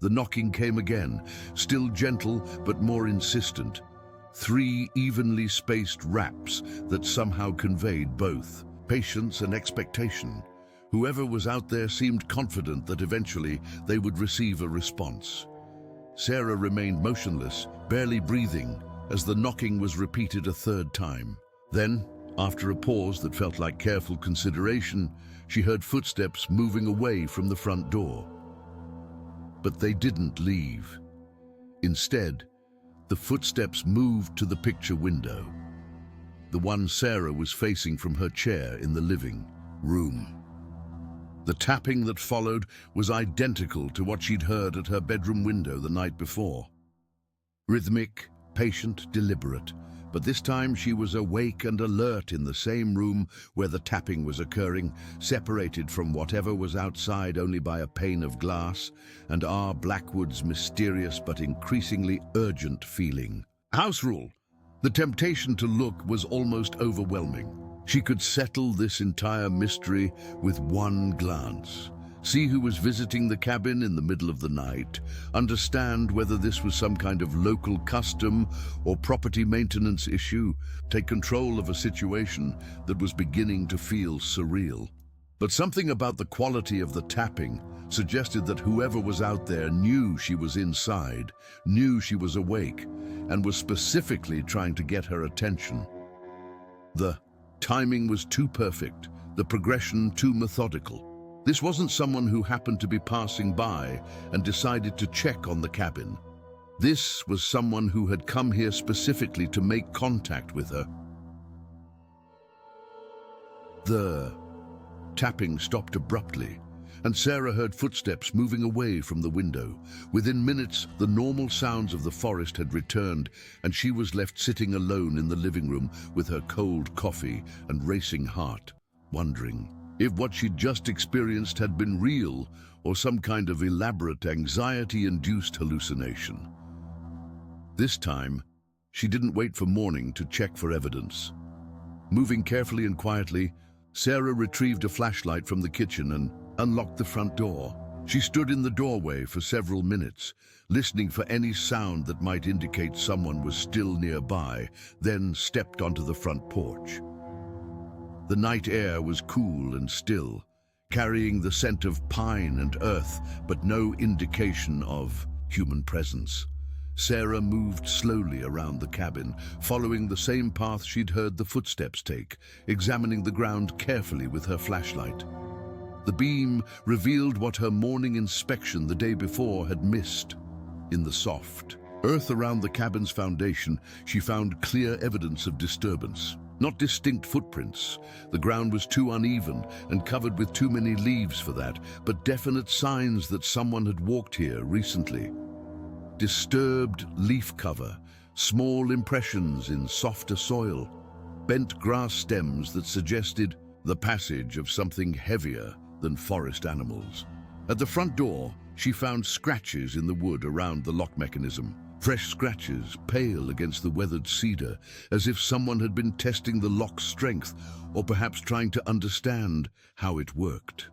The knocking came again, still gentle but more insistent. 3 evenly spaced raps that somehow conveyed both patience and expectation. Whoever was out there seemed confident that eventually they would receive a response. Sarah remained motionless, barely breathing, as the knocking was repeated a 3rd time. Then, after a pause that felt like careful consideration, she heard footsteps moving away from the front door. But they didn't leave. Instead, the footsteps moved to the picture window, the one Sarah was facing from her chair in the living room. The tapping that followed was identical to what she'd heard at her bedroom window the night before. Rhythmic, patient, deliberate, but this time she was awake and alert in the same room where the tapping was occurring, separated from whatever was outside only by a pane of glass, and R. Blackwood's mysterious but increasingly urgent feeling. House rule! The temptation to look was almost overwhelming. She could settle this entire mystery with one glance. See who was visiting the cabin in the middle of the night, understand whether this was some kind of local custom or property maintenance issue, take control of a situation that was beginning to feel surreal. But something about the quality of the tapping suggested that whoever was out there knew she was inside, knew she was awake, and was specifically trying to get her attention. The Timing was too perfect, the progression too methodical. This wasn't someone who happened to be passing by and decided to check on the cabin. This was someone who had come here specifically to make contact with her. The tapping stopped abruptly, and Sarah heard footsteps moving away from the window. Within minutes, the normal sounds of the forest had returned, and she was left sitting alone in the living room with her cold coffee and racing heart, wondering if what she'd just experienced had been real or some kind of elaborate anxiety-induced hallucination. This time, she didn't wait for morning to check for evidence. Moving carefully and quietly, Sarah retrieved a flashlight from the kitchen and unlocked the front door. She stood in the doorway for several minutes, listening for any sound that might indicate someone was still nearby, then stepped onto the front porch. The night air was cool and still, carrying the scent of pine and earth, but no indication of human presence. Sarah moved slowly around the cabin, following the same path she'd heard the footsteps take, examining the ground carefully with her flashlight. The beam revealed what her morning inspection the day before had missed. In the soft earth around the cabin's foundation, she found clear evidence of disturbance. Not distinct footprints. The ground was too uneven and covered with too many leaves for that, but definite signs that someone had walked here recently. Disturbed leaf cover, small impressions in softer soil, bent grass stems that suggested the passage of something heavier than forest animals. At the front door, she found scratches in the wood around the lock mechanism. Fresh scratches, pale against the weathered cedar, as if someone had been testing the lock's strength or perhaps trying to understand how it worked.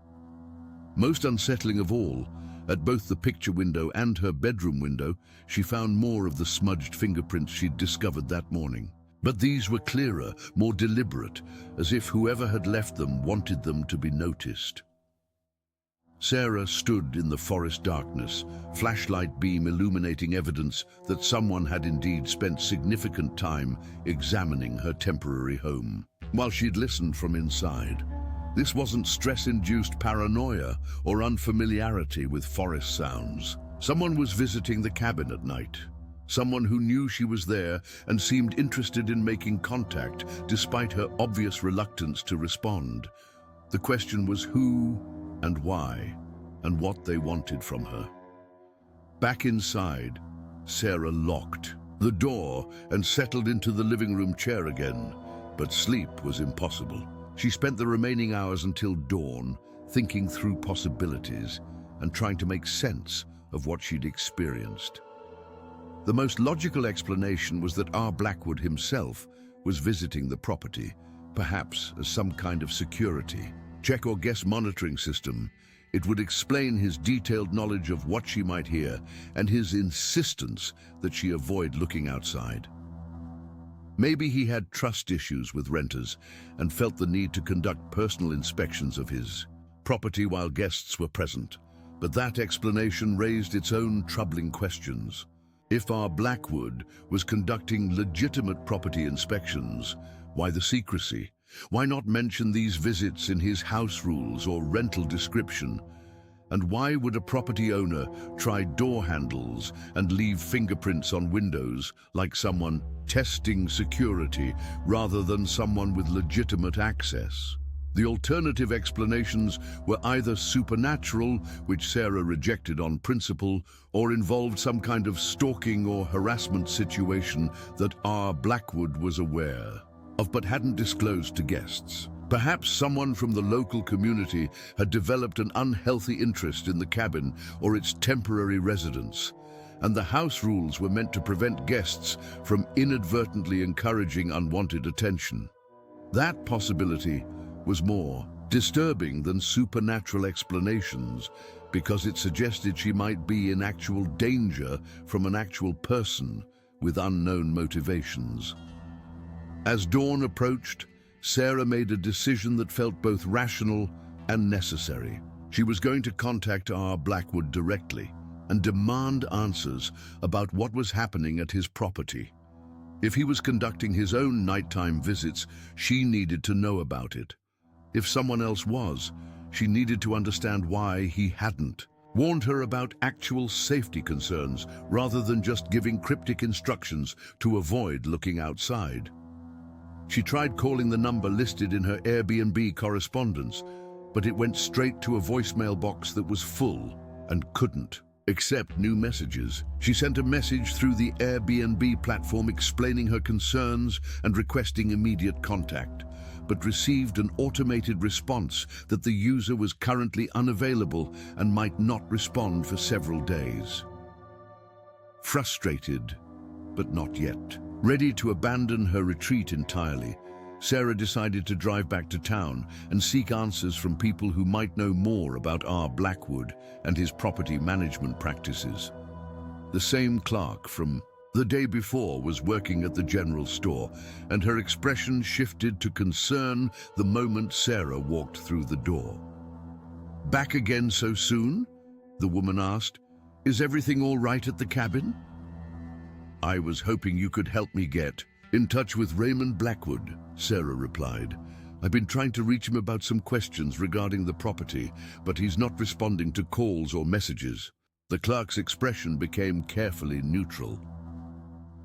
Most unsettling of all, at both the picture window and her bedroom window, she found more of the smudged fingerprints she'd discovered that morning. But these were clearer, more deliberate, as if whoever had left them wanted them to be noticed. Sarah stood in the forest darkness, flashlight beam illuminating evidence that someone had indeed spent significant time examining her temporary home. While she'd listened from inside, this wasn't stress-induced paranoia or unfamiliarity with forest sounds. Someone was visiting the cabin at night. Someone who knew she was there and seemed interested in making contact, despite her obvious reluctance to respond. The question was who and why, and what they wanted from her. Back inside, Sarah locked the door and settled into the living room chair again, but sleep was impossible. She spent the remaining hours until dawn, thinking through possibilities and trying to make sense of what she'd experienced. The most logical explanation was that R. Blackwood himself was visiting the property, perhaps as some kind of security check or guest monitoring system. It would explain his detailed knowledge of what she might hear and his insistence that she avoid looking outside. Maybe he had trust issues with renters and felt the need to conduct personal inspections of his property while guests were present. But that explanation raised its own troubling questions. If R. Blackwood was conducting legitimate property inspections, why the secrecy? Why not mention these visits in his house rules or rental description? And why would a property owner try door handles and leave fingerprints on windows like someone testing security rather than someone with legitimate access? The alternative explanations were either supernatural, which Sarah rejected on principle, or involved some kind of stalking or harassment situation that R. Blackwood was aware of but hadn't disclosed to guests. Perhaps someone from the local community had developed an unhealthy interest in the cabin or its temporary residents, and the house rules were meant to prevent guests from inadvertently encouraging unwanted attention. That possibility was more disturbing than supernatural explanations because it suggested she might be in actual danger from an actual person with unknown motivations. As dawn approached, Sarah made a decision that felt both rational and necessary. She was going to contact R. Blackwood directly and demand answers about what was happening at his property. If he was conducting his own nighttime visits, she needed to know about it. If someone else was, she needed to understand why he hadn't. Warned her about actual safety concerns rather than just giving cryptic instructions to avoid looking outside. She tried calling the number listed in her Airbnb correspondence, but it went straight to a voicemail box that was full and couldn't accept new messages. She sent a message through the Airbnb platform explaining her concerns and requesting immediate contact, but received an automated response that the user was currently unavailable and might not respond for several days. Frustrated, but not yet. Ready to abandon her retreat entirely, Sarah decided to drive back to town and seek answers from people who might know more about R. Blackwood and his property management practices. The same clerk from the day before was working at the general store, and her expression shifted to concern the moment Sarah walked through the door. "Back again so soon?" the woman asked. "Is everything all right at the cabin?" "I was hoping you could help me get in touch with Raymond Blackwood," Sarah replied. "I've been trying to reach him about some questions regarding the property, but he's not responding to calls or messages." The clerk's expression became carefully neutral.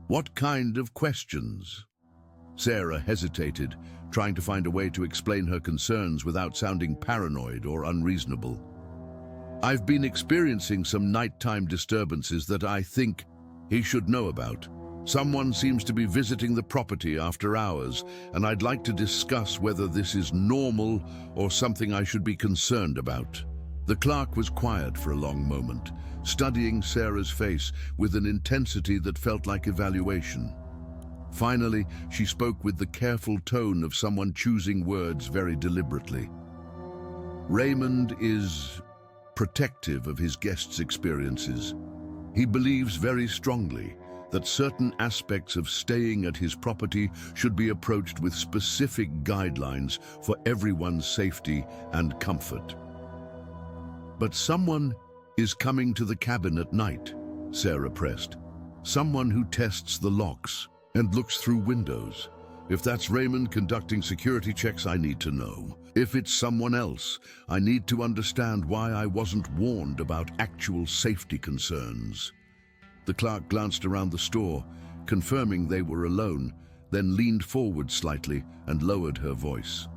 "What kind of questions?" Sarah hesitated, trying to find a way to explain her concerns without sounding paranoid or unreasonable. "I've been experiencing some nighttime disturbances that I think he should know about. Someone seems to be visiting the property after hours, and I'd like to discuss whether this is normal or something I should be concerned about." The clerk was quiet for a long moment, studying Sarah's face with an intensity that felt like evaluation. Finally, she spoke with the careful tone of someone choosing words very deliberately. "Raymond is protective of his guests' experiences. He believes very strongly that certain aspects of staying at his property should be approached with specific guidelines for everyone's safety and comfort." "But someone is coming to the cabin at night," Sarah pressed. "Someone who tests the locks and looks through windows. If that's Raymond conducting security checks, I need to know. If it's someone else, I need to understand why I wasn't warned about actual safety concerns." The clerk glanced around the store, confirming they were alone, then leaned forward slightly and lowered her voice.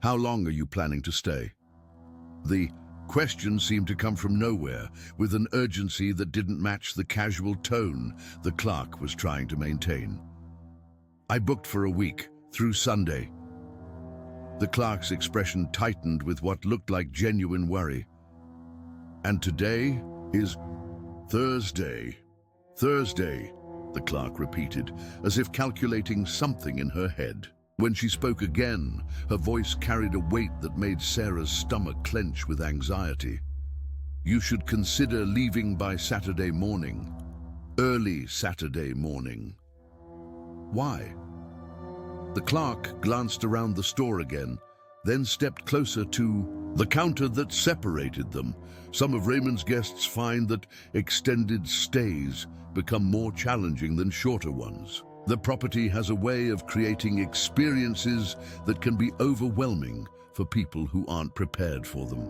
"How long are you planning to stay?" The question seemed to come from nowhere, with an urgency that didn't match the casual tone the clerk was trying to maintain. "I booked for a week, through Sunday." The clerk's expression tightened with what looked like genuine worry. "And today is Thursday." "Thursday," the clerk repeated, as if calculating something in her head. When she spoke again, her voice carried a weight that made Sarah's stomach clench with anxiety. "You should consider leaving by Saturday morning. Early Saturday morning." "Why?" The clerk glanced around the store again, then stepped closer to the counter that separated them. "Some of Raymond's guests find that extended stays become more challenging than shorter ones. The property has a way of creating experiences that can be overwhelming for people who aren't prepared for them."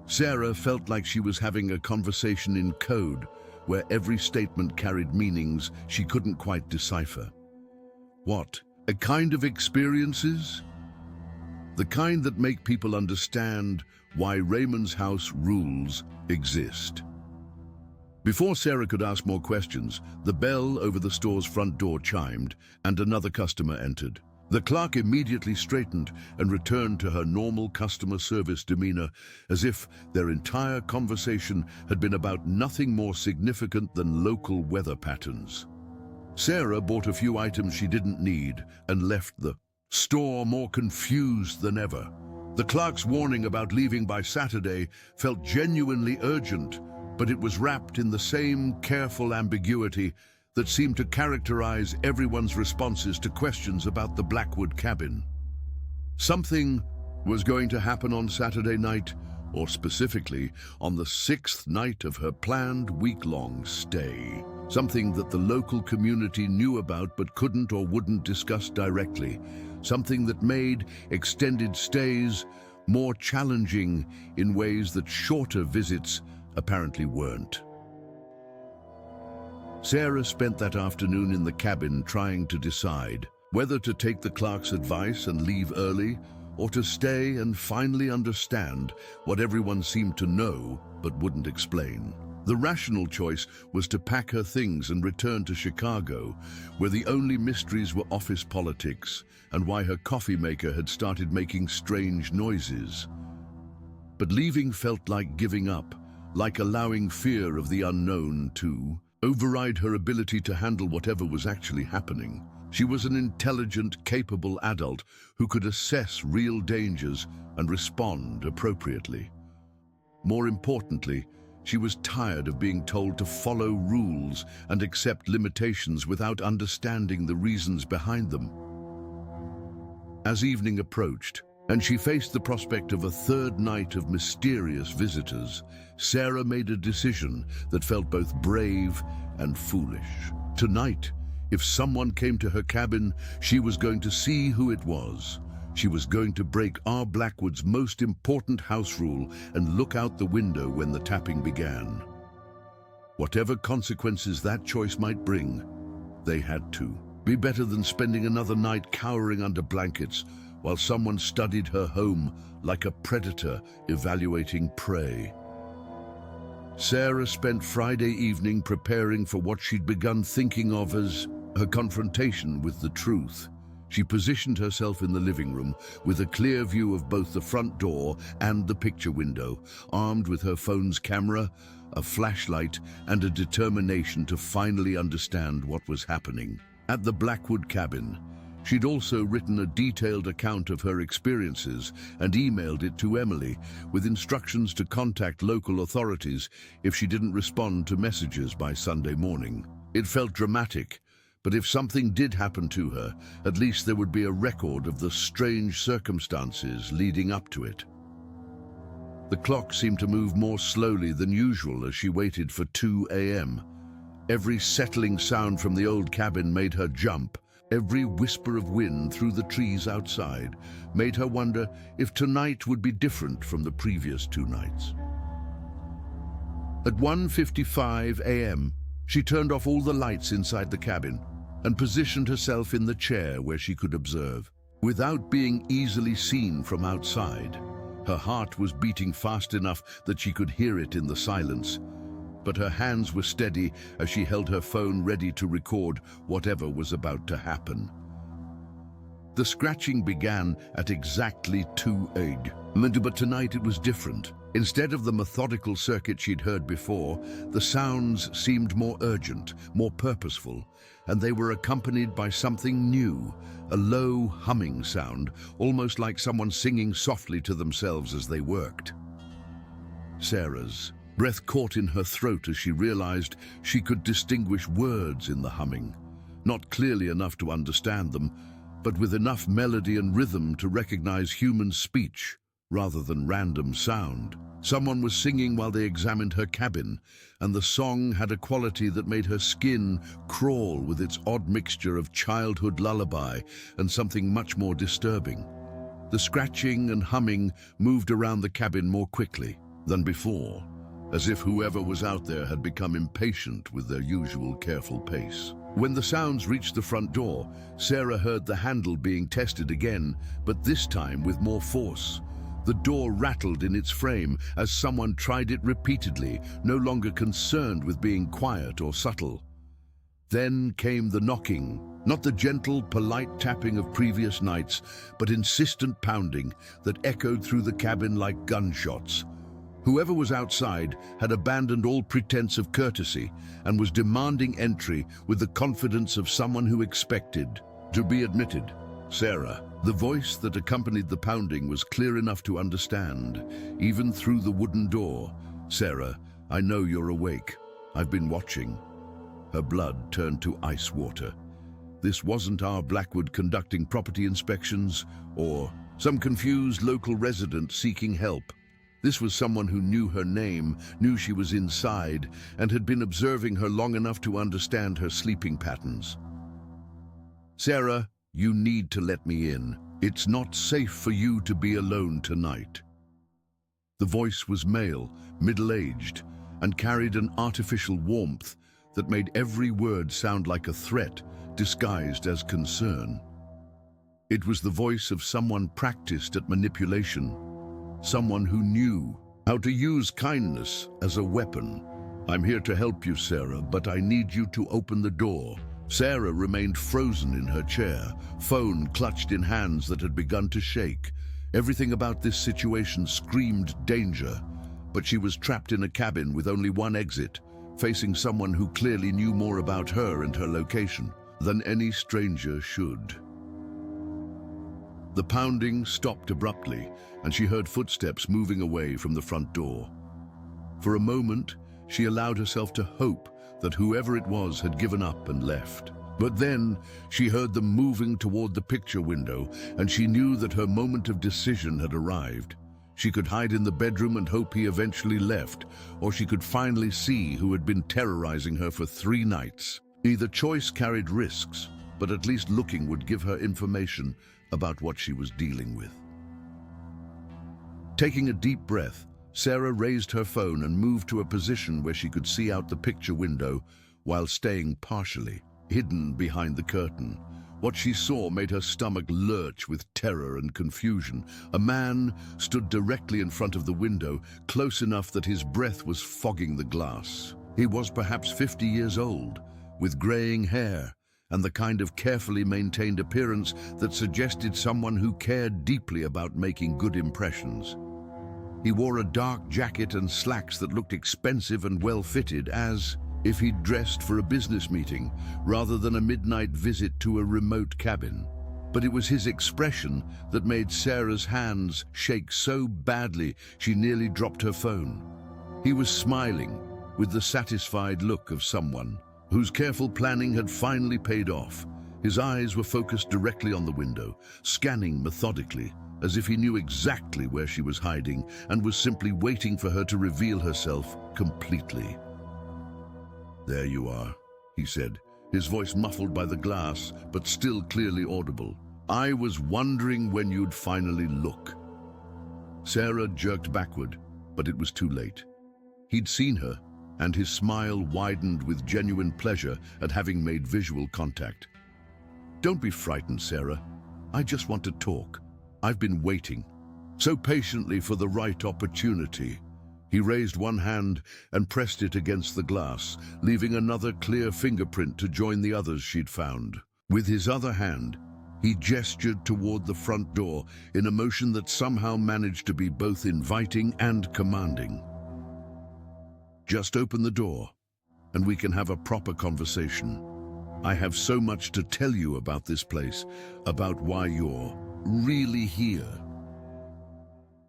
Sarah felt like she was having a conversation in code, where every statement carried meanings she couldn't quite decipher. What? A kind of experiences? The kind that make people understand why Raymond's house rules exist. Before Sarah could ask more questions, the bell over the store's front door chimed, and another customer entered. The clerk immediately straightened and returned to her normal customer service demeanor, as if their entire conversation had been about nothing more significant than local weather patterns. Sarah bought a few items she didn't need and left the store more confused than ever. The clerk's warning about leaving by Saturday felt genuinely urgent, but it was wrapped in the same careful ambiguity that seemed to characterize everyone's responses to questions about the Blackwood cabin. Something was going to happen on Saturday night, or specifically on the 6th night of her planned week-long stay. something that the local community knew about but couldn't or wouldn't discuss directly, something that made extended stays more challenging in ways that shorter visits apparently weren't. Sarah spent that afternoon in the cabin trying to decide whether to take the clerk's advice and leave early, or to stay and finally understand what everyone seemed to know but wouldn't explain. The rational choice was to pack her things and return to Chicago, where the only mysteries were office politics and why her coffee maker had started making strange noises. But leaving felt like giving up, like allowing fear of the unknown to override her ability to handle whatever was actually happening. She was an intelligent, capable adult who could assess real dangers and respond appropriately. More importantly, she was tired of being told to follow rules and accept limitations without understanding the reasons behind them. As evening approached, and she faced the prospect of a third night of mysterious visitors, Sarah made a decision that felt both brave and foolish. Tonight, if someone came to her cabin, she was going to see who it was. She was going to break R. Blackwood's most important house rule and look out the window when the tapping began. Whatever consequences that choice might bring, they had to be better than spending another night cowering under blankets while someone studied her home like a predator evaluating prey. Sarah spent Friday evening preparing for what she'd begun thinking of as her confrontation with the truth. She positioned herself in the living room with a clear view of both the front door and the picture window, armed with her phone's camera, a flashlight, and a determination to finally understand what was happening. At the Blackwood cabin, she'd also written a detailed account of her experiences and emailed it to Emily with instructions to contact local authorities if she didn't respond to messages by Sunday morning. It felt dramatic, but if something did happen to her, at least there would be a record of the strange circumstances leading up to it. The clock seemed to move more slowly than usual as she waited for 2 a.m. Every settling sound from the old cabin made her jump. Every whisper of wind through the trees outside made her wonder if tonight would be different from the previous 2 nights. At 1:55 a.m., she turned off all the lights inside the cabin and positioned herself in the chair where she could observe. Without being easily seen from outside, her heart was beating fast enough that she could hear it in the silence, but her hands were steady as she held her phone ready to record whatever was about to happen. The scratching began at exactly 2 a.m., but tonight it was different. Instead of the methodical circuit she'd heard before, the sounds seemed more urgent, more purposeful, and they were accompanied by something new, a low humming sound, almost like someone singing softly to themselves as they worked. Sarah's breath caught in her throat as she realized she could distinguish words in the humming, not clearly enough to understand them, but with enough melody and rhythm to recognize human speech rather than random sound. Someone was singing while they examined her cabin, and the song had a quality that made her skin crawl with its odd mixture of childhood lullaby and something much more disturbing. The scratching and humming moved around the cabin more quickly than before, as if whoever was out there had become impatient with their usual careful pace. When the sounds reached the front door, Sarah heard the handle being tested again, but this time with more force. The door rattled in its frame as someone tried it repeatedly, no longer concerned with being quiet or subtle. Then came the knocking, not the gentle, polite tapping of previous nights, but insistent pounding that echoed through the cabin like gunshots. Whoever was outside had abandoned all pretense of courtesy and was demanding entry with the confidence of someone who expected to be admitted. Sarah. The voice that accompanied the pounding was clear enough to understand, even through the wooden door. "Sarah, I know you're awake. I've been watching." Her blood turned to ice water. This wasn't our Blackwood conducting property inspections or some confused local resident seeking help. This was someone who knew her name, knew she was inside, and had been observing her long enough to understand her sleeping patterns. "Sarah, you need to let me in. It's not safe for you to be alone tonight." The voice was male, middle-aged, and carried an artificial warmth that made every word sound like a threat disguised as concern. It was the voice of someone practiced at manipulation, someone who knew how to use kindness as a weapon. "I'm here to help you, Sarah, but I need you to open the door." Sarah remained frozen in her chair, phone clutched in hands that had begun to shake. Everything about this situation screamed danger, but she was trapped in a cabin with only one exit, facing someone who clearly knew more about her and her location than any stranger should. The pounding stopped abruptly, and she heard footsteps moving away from the front door. For a moment, she allowed herself to hope that whoever it was had given up and left. But then she heard them moving toward the picture window, and she knew that her moment of decision had arrived. She could hide in the bedroom and hope he eventually left, or she could finally see who had been terrorizing her for 3 nights. Either choice carried risks, but at least looking would give her information about what she was dealing with. Taking a deep breath, Sarah raised her phone and moved to a position where she could see out the picture window while staying partially hidden behind the curtain. What she saw made her stomach lurch with terror and confusion. A man stood directly in front of the window, close enough that his breath was fogging the glass. He was perhaps 50 years old, with graying hair and the kind of carefully maintained appearance that suggested someone who cared deeply about making good impressions. He wore a dark jacket and slacks that looked expensive and well-fitted, as if he'd dressed for a business meeting rather than a midnight visit to a remote cabin. But it was his expression that made Sarah's hands shake so badly she nearly dropped her phone. He was smiling with the satisfied look of someone whose careful planning had finally paid off. His eyes were focused directly on the window, scanning methodically, as if he knew exactly where she was hiding and was simply waiting for her to reveal herself completely. "There you are," he said, his voice muffled by the glass, but still clearly audible. "I was wondering when you'd finally look." Sarah jerked backward, but it was too late. He'd seen her, and his smile widened with genuine pleasure at having made visual contact. "Don't be frightened, Sarah. I just want to talk. I've been waiting so patiently for the right opportunity." He raised one hand and pressed it against the glass, leaving another clear fingerprint to join the others she'd found. With his other hand, he gestured toward the front door in a motion that somehow managed to be both inviting and commanding. "Just open the door, and we can have a proper conversation. I have so much to tell you about this place, about why you're really here."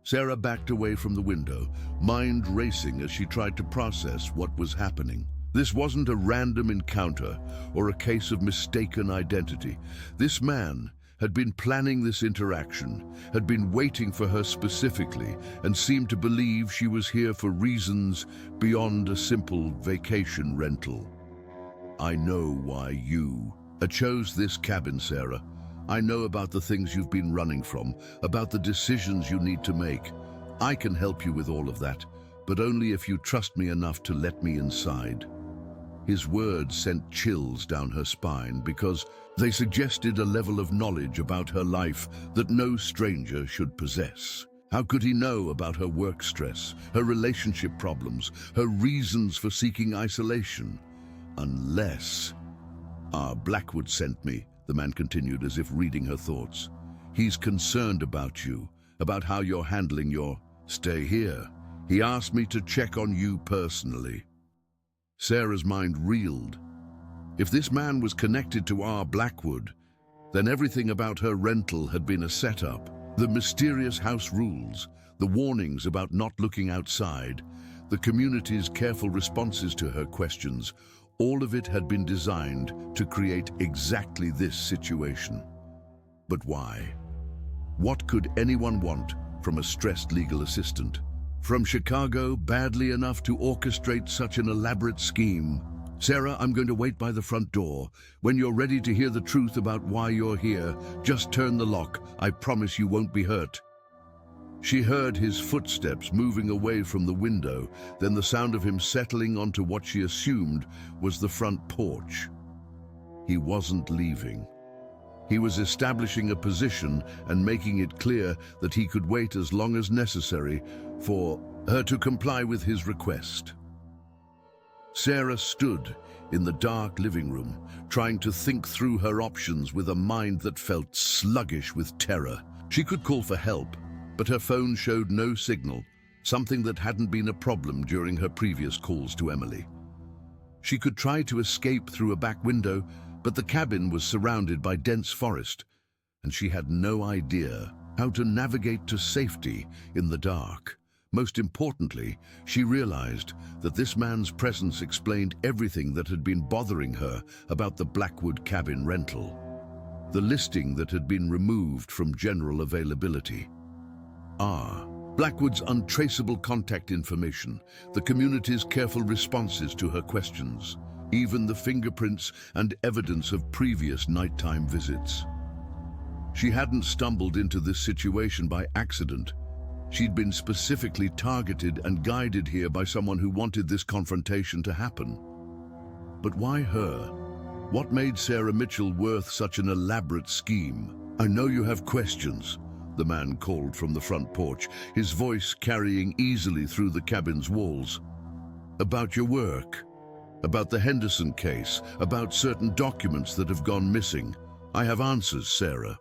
Sarah backed away from the window, mind racing as she tried to process what was happening. This wasn't a random encounter or a case of mistaken identity. This man had been planning this interaction, had been waiting for her specifically, and seemed to believe she was here for reasons beyond a simple vacation rental. "I know why you chose this cabin, Sarah. I know about the things you've been running from, about the decisions you need to make. I can help you with all of that, but only if you trust me enough to let me inside." His words sent chills down her spine because they suggested a level of knowledge about her life that no stranger should possess. How could he know about her work stress, her relationship problems, her reasons for seeking isolation? Unless... Blackwood sent me," the man continued as if reading her thoughts. "He's concerned about you, about how you're handling your stay here. He asked me to check on you personally." Sarah's mind reeled. If this man was connected to R. Blackwood, then everything about her rental had been a setup. The mysterious house rules, the warnings about not looking outside, the community's careful responses to her questions, all of it had been designed to create exactly this situation. But why? What could anyone want from a stressed legal assistant? From Chicago, badly enough to orchestrate such an elaborate scheme. Sarah, I'm going to wait by the front door. When you're ready to hear the truth about why you're here, just turn the lock. I promise you won't be hurt. She heard his footsteps moving away from the window, then the sound of him settling onto what she assumed was the front porch. He wasn't leaving. He was establishing a position and making it clear that he could wait as long as necessary for her to comply with his request. Sarah stood in the dark living room, trying to think through her options with a mind that felt sluggish with terror. She could call for help, but her phone showed no signal, something that hadn't been a problem during her previous calls to Emily. She could try to escape through a back window, but the cabin was surrounded by dense forest, and she had no idea how to navigate to safety in the dark. Most importantly, she realized that this man's presence explained everything that had been bothering her about the Blackwood cabin rental. The listing that had been removed from general availability. Blackwood's untraceable contact information, the community's careful responses to her questions, even the fingerprints and evidence of previous nighttime visits. She hadn't stumbled into this situation by accident. She'd been specifically targeted and guided here by someone who wanted this confrontation to happen. But why her? What made Sarah Mitchell worth such an elaborate scheme? I know you have questions, the man called from the front porch, his voice carrying easily through the cabin's walls. About your work, about the Henderson case, about certain documents that have gone missing. I have answers, Sarah.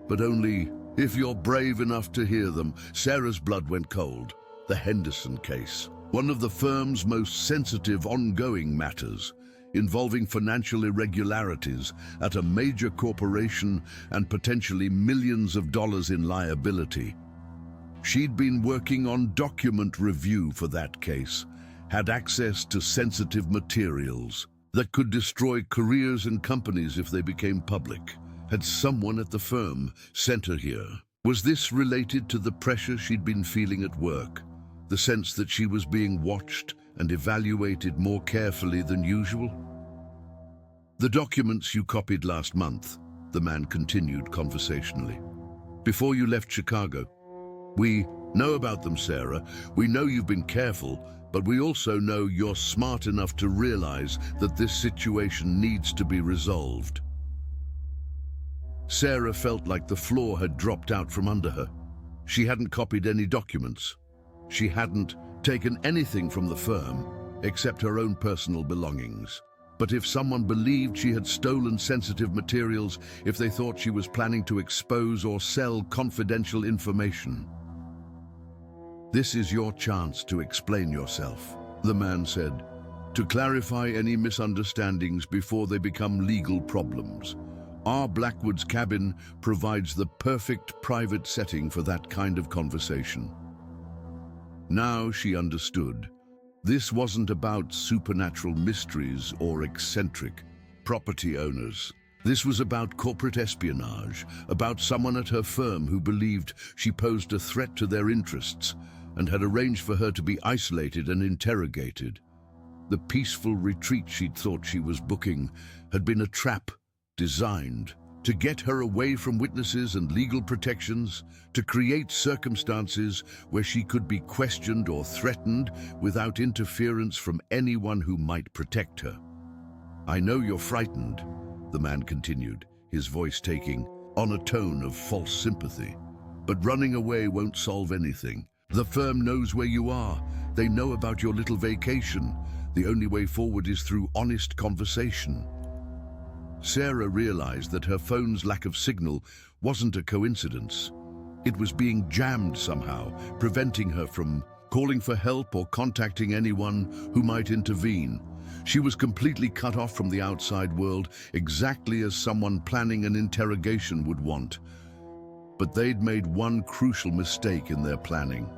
But only if you're brave enough to hear them. Sarah's blood went cold. The Henderson case, one of the firm's most sensitive ongoing matters, involving financial irregularities at a major corporation and potentially millions of dollars in liability. She'd been working on document review for that case, had access to sensitive materials that could destroy careers and companies if they became public. Had someone at the firm sent her here? Was this related to the pressure she'd been feeling at work? The sense that she was being watched and evaluated more carefully than usual? The documents you copied last month, the man continued conversationally. Before you left Chicago. We know about them, Sarah. We know you've been careful, but we also know you're smart enough to realize that this situation needs to be resolved. Sarah felt like the floor had dropped out from under her. She hadn't copied any documents. She hadn't taken anything from the firm, except her own personal belongings. But if someone believed she had stolen sensitive materials, if they thought she was planning to expose or sell confidential information. This is your chance to explain yourself, the man said, to clarify any misunderstandings before they become legal problems. Our Blackwood's cabin provides the perfect private setting for that kind of conversation. Now she understood. This wasn't about supernatural mysteries or eccentric property owners. This was about corporate espionage, about someone at her firm who believed she posed a threat to their interests and had arranged for her to be isolated and interrogated. The peaceful retreat she'd thought she was booking had been a trap designed to get her away from witnesses and legal protections, to create circumstances where she could be questioned or threatened without interference from anyone who might protect her. I know you're frightened, the man continued, his voice taking on a tone of false sympathy. But running away won't solve anything. The firm knows where you are. They know about your little vacation. The only way forward is through honest conversation. Sarah realized that her phone's lack of signal wasn't a coincidence. It was being jammed somehow, preventing her from calling for help or contacting anyone who might intervene. She was completely cut off from the outside world, exactly as someone planning an interrogation would want. But they'd made one crucial mistake in their planning.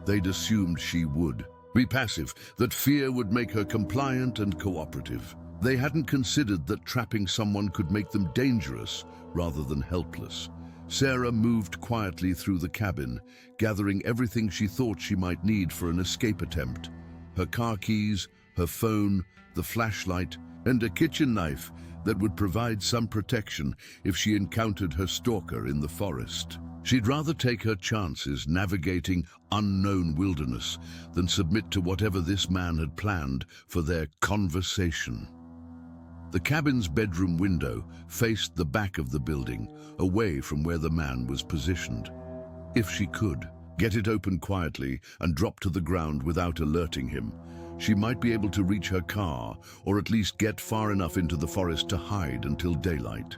They'd assumed she would be passive, that fear would make her compliant and cooperative. They hadn't considered that trapping someone could make them dangerous rather than helpless. Sarah moved quietly through the cabin, gathering everything she thought she might need for an escape attempt. Her car keys, her phone, the flashlight, and a kitchen knife that would provide some protection if she encountered her stalker in the forest. She'd rather take her chances navigating unknown wilderness than submit to whatever this man had planned for their conversation. The cabin's bedroom window faced the back of the building, away from where the man was positioned. If she could get it open quietly and drop to the ground without alerting him, she might be able to reach her car or at least get far enough into the forest to hide until daylight.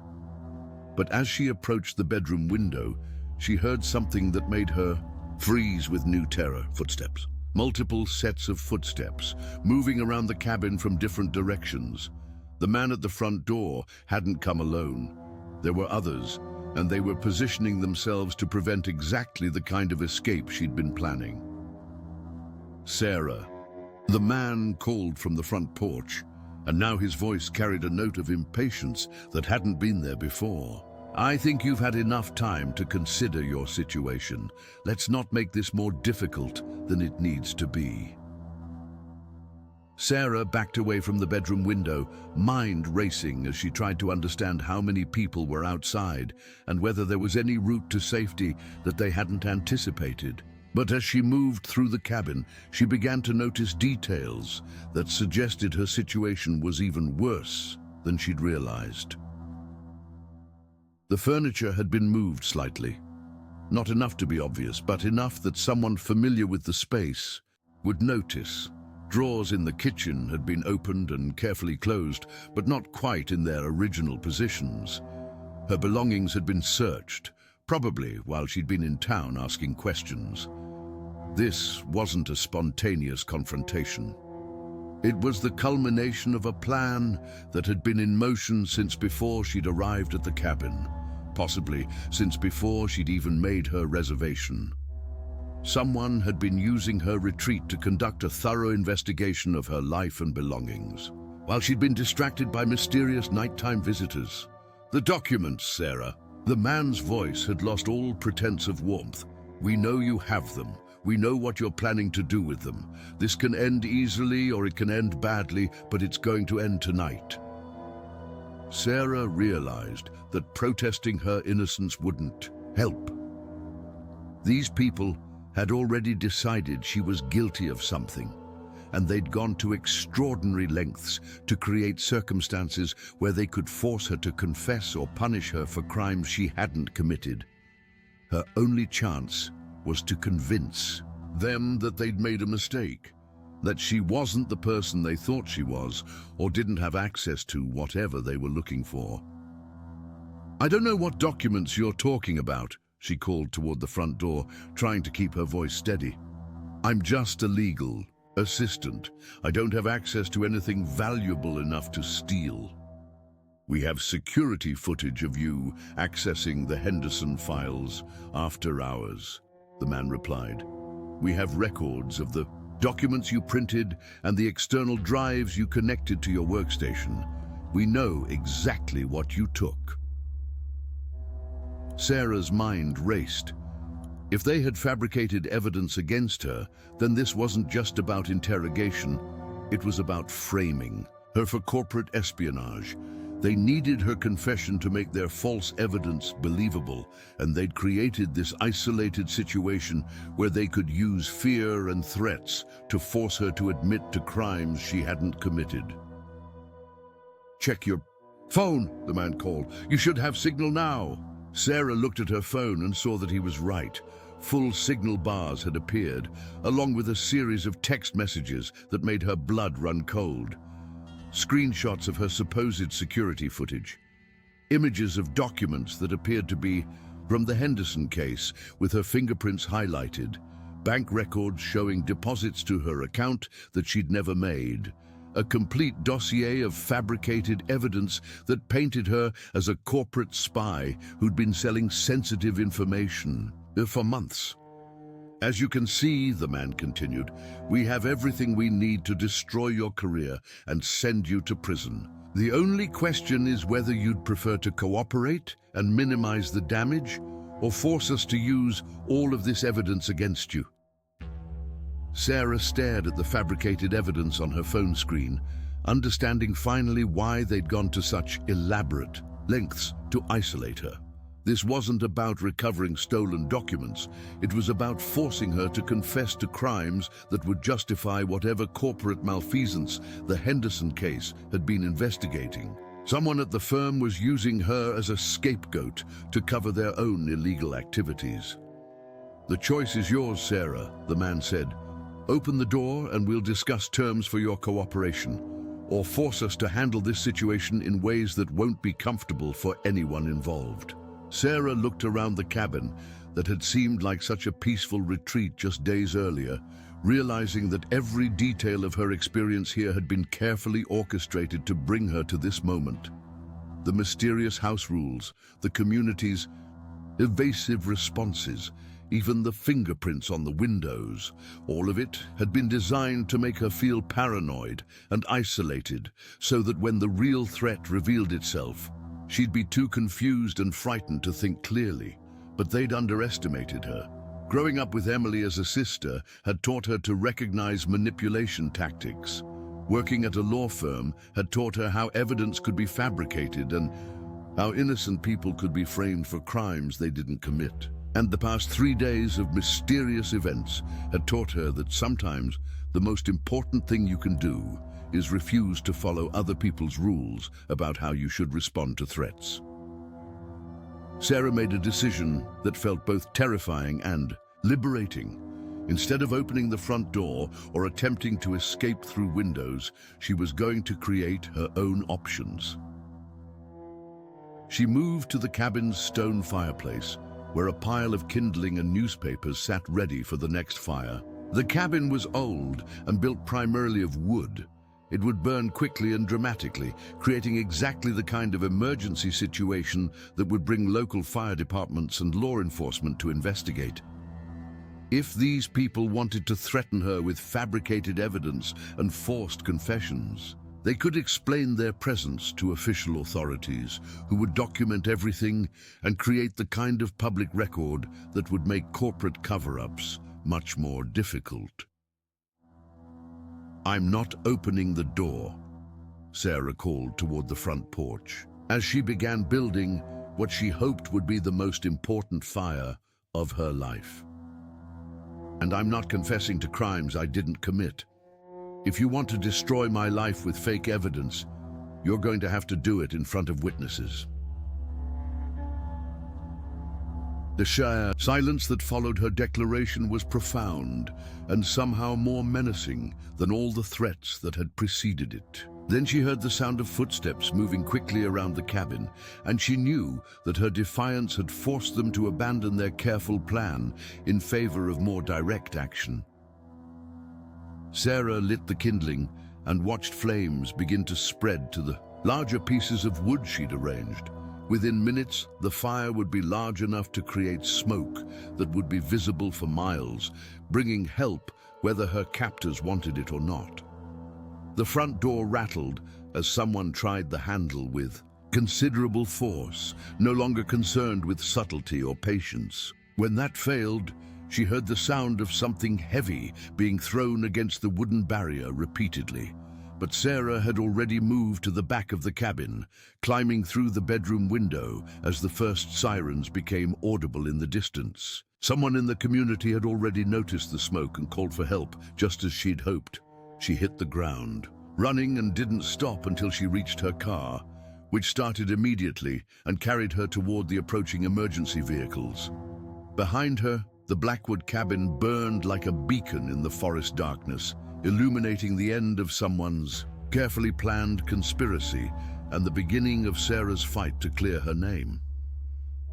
But as she approached the bedroom window, she heard something that made her freeze with new terror. Footsteps. Multiple sets of footsteps, moving around the cabin from different directions. The man at the front door hadn't come alone. There were others, and they were positioning themselves to prevent exactly the kind of escape she'd been planning. Sarah. The man called from the front porch, and now his voice carried a note of impatience that hadn't been there before. I think you've had enough time to consider your situation. Let's not make this more difficult than it needs to be. Sarah backed away from the bedroom window, mind racing as she tried to understand how many people were outside and whether there was any route to safety that they hadn't anticipated. But as she moved through the cabin, she began to notice details that suggested her situation was even worse than she'd realized. The furniture had been moved slightly. Not enough to be obvious, but enough that someone familiar with the space would notice. Drawers in the kitchen had been opened and carefully closed, but not quite in their original positions. Her belongings had been searched, probably while she'd been in town asking questions. This wasn't a spontaneous confrontation. It was the culmination of a plan that had been in motion since before she'd arrived at the cabin, possibly since before she'd even made her reservation. Someone had been using her retreat to conduct a thorough investigation of her life and belongings, while she'd been distracted by mysterious nighttime visitors. The documents, Sarah. The man's voice had lost all pretense of warmth. We know you have them. We know what you're planning to do with them. This can end easily or it can end badly, but it's going to end tonight. Sarah realized that protesting her innocence wouldn't help. These people had already decided she was guilty of something, and they'd gone to extraordinary lengths to create circumstances where they could force her to confess or punish her for crimes she hadn't committed. Her only chance was to convince them that they'd made a mistake, that she wasn't the person they thought she was, or didn't have access to whatever they were looking for. I don't know what documents you're talking about, she called toward the front door, trying to keep her voice steady. I'm just a legal assistant. I don't have access to anything valuable enough to steal. We have security footage of you accessing the Henderson files after hours, the man replied. We have records of the documents you printed and the external drives you connected to your workstation. We know exactly what you took. Sarah's mind raced. If they had fabricated evidence against her, then this wasn't just about interrogation. It was about framing her for corporate espionage. They needed her confession to make their false evidence believable, and they'd created this isolated situation where they could use fear and threats to force her to admit to crimes she hadn't committed. Check your phone, the man called. You should have signal now. Sarah looked at her phone and saw that he was right. Full signal bars had appeared, along with a series of text messages that made her blood run cold. Screenshots of her supposed security footage. Images of documents that appeared to be from the Henderson case, with her fingerprints highlighted. Bank records showing deposits to her account that she'd never made. A complete dossier of fabricated evidence that painted her as a corporate spy who'd been selling sensitive information for months. As you can see, the man continued, we have everything we need to destroy your career and send you to prison. The only question is whether you'd prefer to cooperate and minimize the damage, or force us to use all of this evidence against you." Sarah stared at the fabricated evidence on her phone screen, understanding finally why they'd gone to such elaborate lengths to isolate her. This wasn't about recovering stolen documents. It was about forcing her to confess to crimes that would justify whatever corporate malfeasance the Henderson case had been investigating. Someone at the firm was using her as a scapegoat to cover their own illegal activities. "The choice is yours, Sarah," the man said. "Open the door and we'll discuss terms for your cooperation, or force us to handle this situation in ways that won't be comfortable for anyone involved." Sarah looked around the cabin that had seemed like such a peaceful retreat just days earlier, realizing that every detail of her experience here had been carefully orchestrated to bring her to this moment. The mysterious house rules, the community's evasive responses, even the fingerprints on the windows, all of it had been designed to make her feel paranoid and isolated, so that when the real threat revealed itself, she'd be too confused and frightened to think clearly. But they'd underestimated her. Growing up with Emily as a sister had taught her to recognize manipulation tactics. Working at a law firm had taught her how evidence could be fabricated and how innocent people could be framed for crimes they didn't commit. And the past 3 days of mysterious events had taught her that sometimes the most important thing you can do is refuse to follow other people's rules about how you should respond to threats. Sarah made a decision that felt both terrifying and liberating. Instead of opening the front door or attempting to escape through windows, she was going to create her own options. She moved to the cabin's stone fireplace, where a pile of kindling and newspapers sat ready for the next fire. The cabin was old and built primarily of wood. It would burn quickly and dramatically, creating exactly the kind of emergency situation that would bring local fire departments and law enforcement to investigate. If these people wanted to threaten her with fabricated evidence and forced confessions, they could explain their presence to official authorities who would document everything and create the kind of public record that would make corporate cover-ups much more difficult. "I'm not opening the door," Sarah called toward the front porch, as she began building what she hoped would be the most important fire of her life. "And I'm not confessing to crimes I didn't commit. If you want to destroy my life with fake evidence, you're going to have to do it in front of witnesses." The sheer silence that followed her declaration was profound and somehow more menacing than all the threats that had preceded it. Then she heard the sound of footsteps moving quickly around the cabin, and she knew that her defiance had forced them to abandon their careful plan in favor of more direct action. Sarah lit the kindling and watched flames begin to spread to the larger pieces of wood she'd arranged. Within minutes, the fire would be large enough to create smoke that would be visible for miles, bringing help whether her captors wanted it or not. The front door rattled as someone tried the handle with considerable force, no longer concerned with subtlety or patience. When that failed, she heard the sound of something heavy being thrown against the wooden barrier repeatedly. But Sarah had already moved to the back of the cabin, climbing through the bedroom window as the first sirens became audible in the distance. Someone in the community had already noticed the smoke and called for help, just as she'd hoped. She hit the ground, running, and didn't stop until she reached her car, which started immediately and carried her toward the approaching emergency vehicles. Behind her, the Blackwood cabin burned like a beacon in the forest darkness, illuminating the end of someone's carefully planned conspiracy and the beginning of Sarah's fight to clear her name.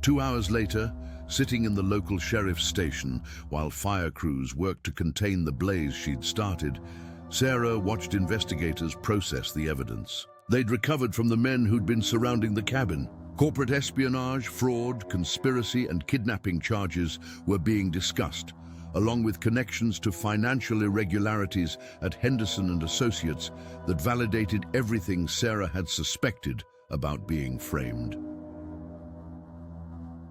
2 hours later, sitting in the local sheriff's station while fire crews worked to contain the blaze she'd started, Sarah watched investigators process the evidence. They'd recovered from the men who'd been surrounding the cabin. Corporate espionage, fraud, conspiracy, and kidnapping charges were being discussed, along with connections to financial irregularities at Henderson and Associates that validated everything Sarah had suspected about being framed.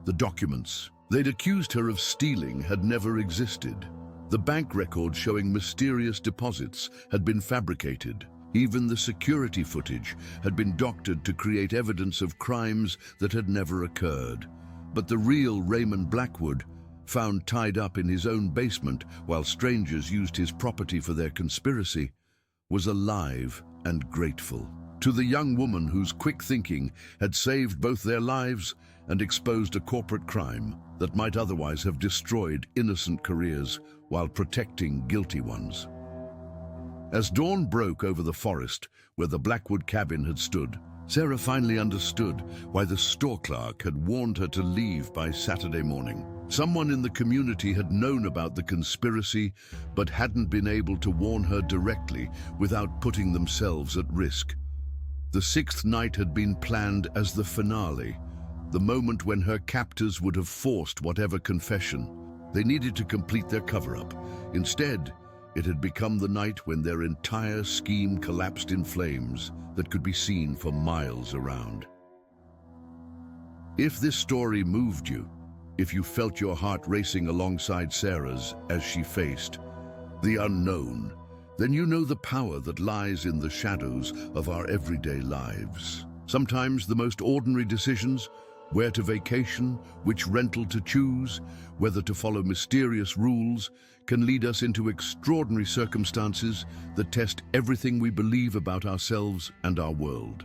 The documents, They'd accused her of stealing had never existed. The bank records showing mysterious deposits had been fabricated. Even the security footage had been doctored to create evidence of crimes that had never occurred. But the real Raymond Blackwood, found tied up in his own basement while strangers used his property for their conspiracy, was alive and grateful. To the young woman whose quick thinking had saved both their lives and exposed a corporate crime that might otherwise have destroyed innocent careers while protecting guilty ones. As dawn broke over the forest where the Blackwood cabin had stood, Sarah finally understood why the store clerk had warned her to leave by Saturday morning. Someone in the community had known about the conspiracy but hadn't been able to warn her directly without putting themselves at risk. The sixth night had been planned as the finale, the moment when her captors would have forced whatever confession they needed to complete their cover-up. Instead, it had become the night when their entire scheme collapsed in flames that could be seen for miles around. If this story moved you, if you felt your heart racing alongside Sarah's as she faced the unknown, then you know the power that lies in the shadows of our everyday lives. Sometimes the most ordinary decisions, where to vacation, which rental to choose, whether to follow mysterious rules, can lead us into extraordinary circumstances that test everything we believe about ourselves and our world.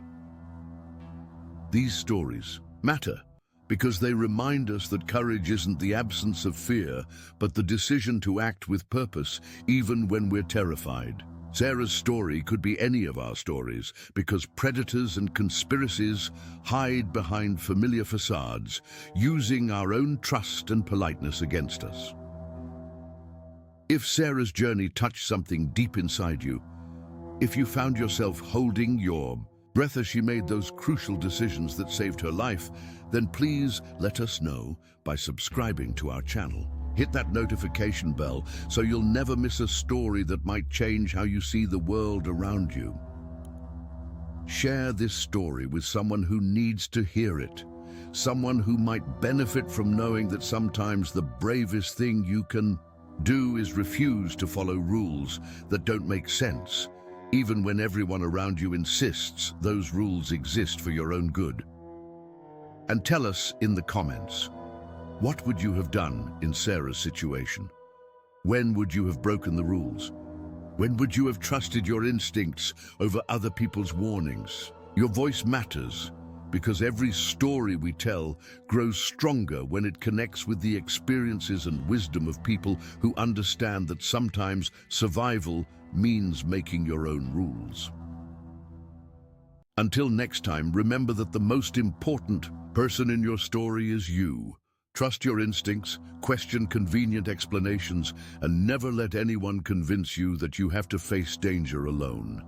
These stories matter because they remind us that courage isn't the absence of fear, but the decision to act with purpose even when we're terrified. Sarah's story could be any of our stories because predators and conspiracies hide behind familiar facades, using our own trust and politeness against us. If Sarah's journey touched something deep inside you, if you found yourself holding your breath as she made those crucial decisions that saved her life, then please let us know by subscribing to our channel. Hit that notification bell so you'll never miss a story that might change how you see the world around you. Share this story with someone who needs to hear it, someone who might benefit from knowing that sometimes the bravest thing you can do is refuse to follow rules that don't make sense, even when everyone around you insists those rules exist for your own good. And tell us in the comments, what would you have done in Sarah's situation? When would you have broken the rules? When would you have trusted your instincts over other people's warnings? Your voice matters because every story we tell grows stronger when it connects with the experiences and wisdom of people who understand that sometimes survival means making your own rules. Until next time, remember that the most important person in your story is you. Trust your instincts, question convenient explanations, and never let anyone convince you that you have to face danger alone.